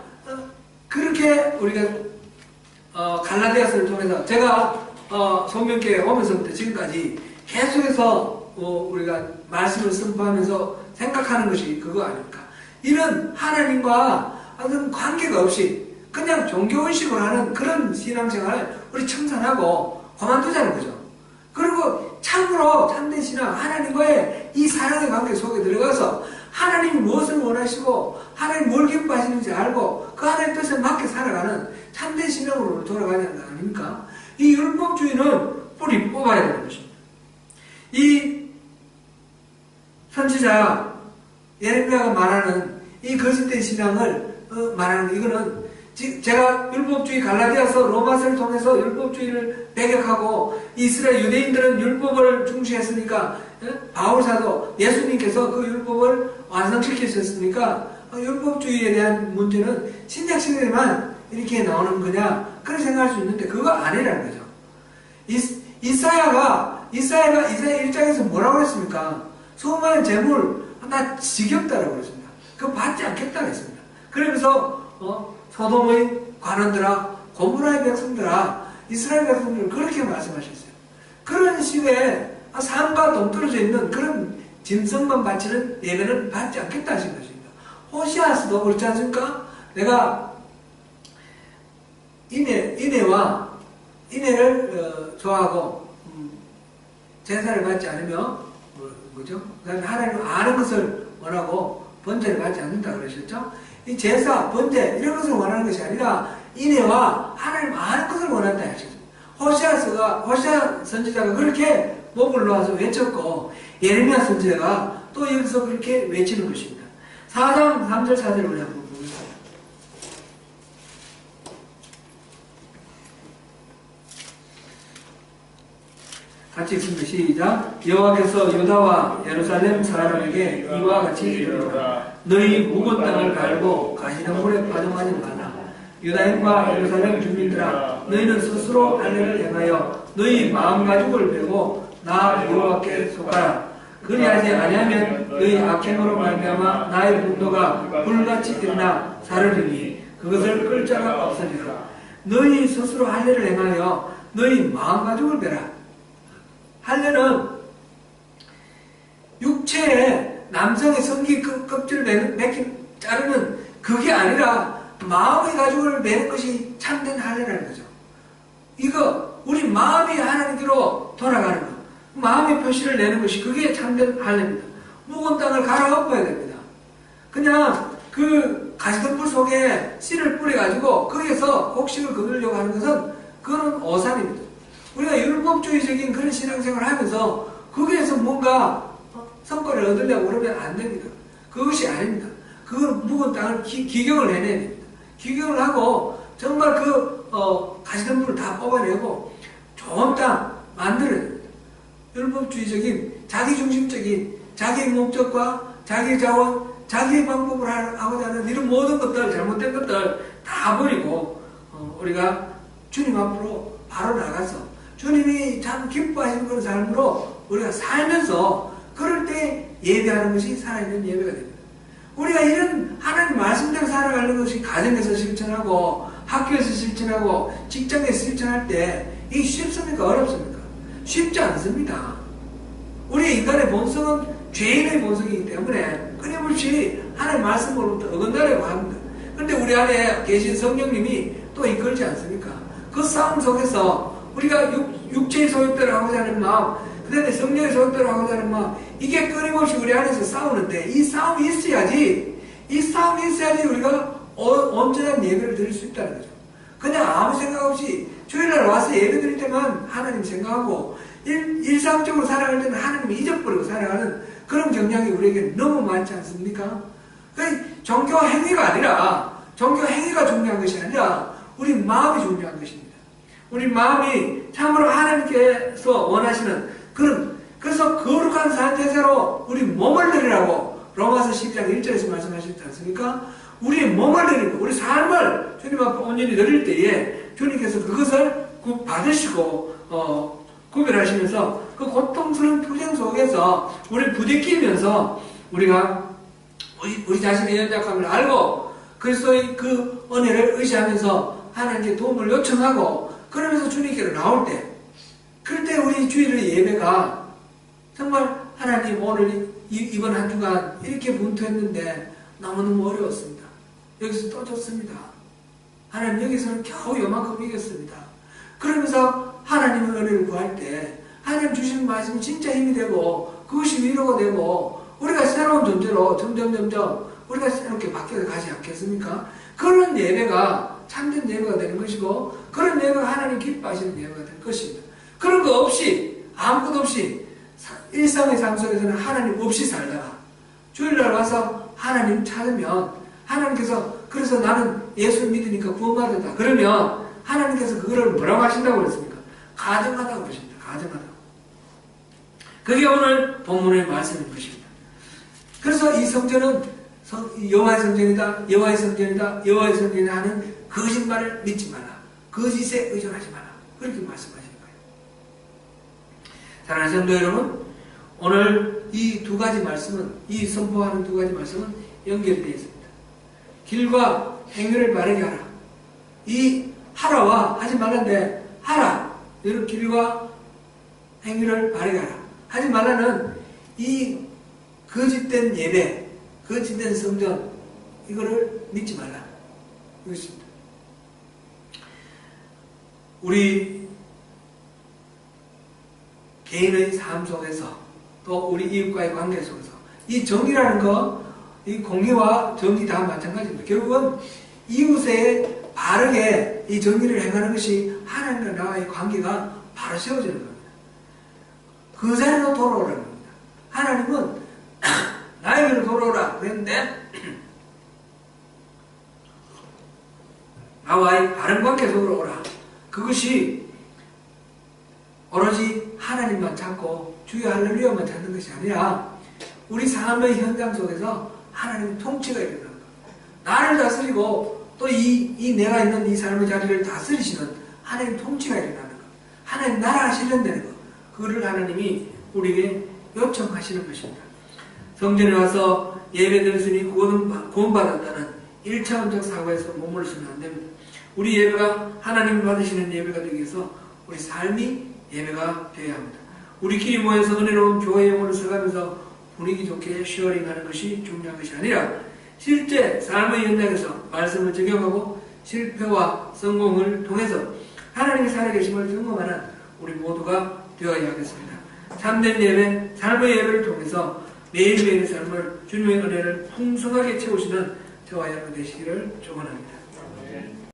갈라디아서를 통해서 제가 성경교회에 오면서부터 지금까지 계속해서 우리가 말씀을 선포하면서 생각하는 것이 그거 아닙니까? 이런 하나님과 어떤 관계가 없이 그냥 종교의식으로 하는 그런 신앙생활을 우리 청산하고 그만두자는 거죠. 그리고 참으로 참된 신앙, 하나님과의 이 사랑의 관계 속에 들어가서 하나님이 무엇을 원하시고 하나님 뭘 기뻐하시는지 알고 그 하나님 뜻에 맞게 살아가는 참된 신앙으로 돌아가야 되는 거 아닙니까? 이 율법주의는 뿌리 뽑아야 되는 것입니다. 이 선지자 예레미야가 말하는 이 거짓된 신앙을 말하는 이거는 제가 율법주의 갈라디아서 로마서를 통해서 율법주의를 배격하고 이스라엘 유대인들은 율법을 중시했으니까 바울사도 예수님께서 그 율법을 완성시키셨으니까 율법주의에 대한 문제는 신약시대에만 이렇게 나오는 거냐 그렇게 생각할 수 있는데 그거 아니라는 거죠. 이사야 1장에서 뭐라고 했습니까? 수많은 재물 나 지겹다라고 그랬습니다. 그거 받지 않겠다고 했습니다. 그러면서 소돔의 관원들아 고모라의 백성들아 이스라엘 백성들을 그렇게 말씀하셨어요. 그런 식의 삶과 동떨어져 있는 그런 짐승만 바치는 예배는 받지 않겠다 하신 것입니다. 호시아스도 그렇지 않습니까? 내가 인애를 좋아하고 제사를 받지 않으며 뭐죠? 그다음에 하나님을 아는 것을 원하고 번제를 받지 않는다 그러셨죠? 이 제사, 번제 이런 것을 원하는 것이 아니라 인애와 하나님 아는 것을 원한다 하셨죠. 호시아 선지자가 그렇게 목을 놓아서 외쳤고 예레미야 선지자가 또 여기서 그렇게 외치는 것입니다. 4장 3절 4절을 우리 한번 보겠습니다. 같이 읽습니다. 시작. 여호와께서 유다와 예루살렘 사람에게 이와 같이 이르노라. 너희 묵은 땅을 갈고 가시는 물에 파종하지 마라. 유다인과 예루살렘 주민들아, 너희는 스스로 할례를 행하여 너희 마음가죽을 베고 나 여호와께 속하라. 그리하지 아니하면 너희 악행으로 말미암아 나의 분노가 불같이 일어나 사르리니 그것을 끌 자가 없으리라. 너희 스스로 할례를 행하여 너희 마음가죽을 베라. 할례는 육체에 남성의 성기 껍질을 자르는 그게 아니라 마음의 가죽을 베는 것이 참된 할례라는 거죠. 이거 우리 마음이 하나님께로 돌아가는 것, 마음의 표시를 내는 것이 그게 참된 할례입니다. 묵은 땅을 갈아엎어야 됩니다. 그냥 그 가시덤불 속에 씨를 뿌려가지고 거기에서 곡식을 거두려고 하는 것은 그거는 오산입니다. 우리가 율법주의적인 그런 신앙생활을 하면서 거기에서 뭔가 성과를 얻으려고 그러면 안 됩니다. 그것이 아닙니다. 그건 묵은 땅을 기경을 해내야 됩니다. 기경을 하고 정말 가시덤불을 다 뽑아내고 좋은 땅 만들어야 됩니다. 율법주의적인 자기중심적인 자기의 목적과 자기의 자원, 자기의 방법을 하고자 하는 이런 모든 것들, 잘못된 것들 다 버리고 우리가 주님 앞으로 바로 나가서 주님이 참 기뻐하시는 그런 삶으로 우리가 살면서 그럴 때 예배하는 것이 살아있는 예배가 됩니다. 우리가 이런 하나님 말씀대로 살아가는 것이 가정에서 실천하고 학교에서 실천하고 직장에서 실천할 때 이게 쉽습니까? 어렵습니까? 쉽지 않습니다. 우리 인간의 본성은 죄인의 본성이기 때문에 끊임없이 하나님 말씀으로부터 어긋나려고 합니다. 그런데 우리 안에 계신 성령님이 또 이끌지 않습니까? 그 싸움 속에서 우리가 육체의 소욕대로 하고자 하는 마음, 그 다음에 성령의 소욕대로 하고자 하는 마음, 이게 끊임없이 우리 안에서 싸우는데 이 싸움이 있어야지 우리가 온전한 예배를 드릴 수 있다는 거죠. 그냥 아무 생각 없이 주일날 와서 예배 드릴 때만 하나님 생각하고 일상적으로 살아갈 때는 하나님을 잊어버리고 살아가는 그런 경향이 우리에게 너무 많지 않습니까? 종교 행위가 아니라 종교 행위가 중요한 것이 아니라 우리 마음이 중요한 것입니다. 우리 마음이 참으로 하나님께서 원하시는 그래서 거룩한 상태로 우리 몸을 드리라고 로마서 12장 1절에서 말씀하셨지 않습니까? 우리의 몸을 드리고 우리 삶을 주님 앞에 온전히 드릴 때에 주님께서 그것을 받으시고 구별하시면서 그 고통스러운 투쟁 속에서 우리를 부대끼면서 우리가 우리 자신의 연약함을 알고 그리스도의 그 은혜를 의지하면서 하나님께 도움을 요청하고 그러면서 주님께로 나올 때 그럴 때 우리 주일의 예배가 정말 하나님 오늘 이번 한 주간 이렇게 분투했는데 너무너무 어려웠습니다. 여기서 또 졌습니다. 하나님 여기서는 겨우 요만큼 이겼습니다. 그러면서 하나님의 은혜를 구할 때 하나님 주시는 말씀이 진짜 힘이 되고 그것이 위로가 되고 우리가 새로운 존재로 점점 우리가 새롭게 바뀌어 가지 않겠습니까? 그런 예배가 참된 예배가 되는 것이고 그런 예배가 하나님 기뻐하시는 예배가 될 것입니다. 그런 거 없이 아무것도 없이 일상의 삶 속에서는 하나님 없이 살다가 주일날 와서 하나님 찾으면 하나님께서 그래서 나는 예수를 믿으니까 구원받았다 그러면 하나님께서 그거를 뭐라고 하신다고 그랬습니까? 가증하다고 그러십니다. 가증하다고. 그게 오늘 본문의 말씀인 것입니다. 그래서 이 성전은 여호와의 성전이다, 여호와의 성전이다, 여호와의 성전이다 하는 거짓말을 믿지 마라. 거짓에 의존하지 마라. 그렇게 말씀하시는 거예요. 사랑하는 성도 여러분, 오늘 이 두 가지 말씀은, 이 선포하는 두 가지 말씀은 연결되어 있습니다. 길과 행위를 바르게 하라. 이 하라와 하지 말라인데 하라. 여러분 길과 행위를 바르게 하라. 하지 말라는 이 거짓된 예배, 거짓된 성전 이거를 믿지 말라. 이것입니다. 우리 개인의 삶 속에서 또 우리 이웃과의 관계 속에서 이 정의라는 거, 이 공의와 정의 다 마찬가지입니다. 결국은 이웃에 바르게 이 정의를 행하는 것이 하나님과 나와의 관계가 바로 세워지는 겁니다. 그 자리로 돌아오라는 겁니다. 하나님은 나에게로 돌아오라 그랬는데 나와의 바른 관계 속으로 오라. 그것이 오로지 하나님만 찾고 주여 할렐루야만 찾는 것이 아니라 우리 삶의 현장 속에서 하나님의 통치가 일어나는 겁니다. 나를 다스리고 또 이 내가 있는 이 삶의 자리를 다스리시는 하나님 통치가 일어나는 것. 하나님 나라가 실현되는 것. 그거를 하나님이 우리에게 요청하시는 것입니다. 성전에 와서 예배 드렸으니 구원받았다는 1차원적 사고에서 머물러서는 안 됩니다. 우리 예배가 하나님이 받으시는 예배가 되기 위해서 우리 삶이 예배가 되어야 합니다. 우리끼리 모여서 은혜로운 교회 영혼을 써가면서 분위기 좋게 쉐어링하는 것이 중요한 것이 아니라 실제 삶의 현장에서 말씀을 적용하고 실패와 성공을 통해서 하나님의 살아계심을 경험하는 우리 모두가 되어야 하겠습니다. 참된 예배, 삶의 예배를 통해서 매일매일의 삶을 주님의 은혜를 풍성하게 채우시는 저와 여러분 되시기를 축원합니다.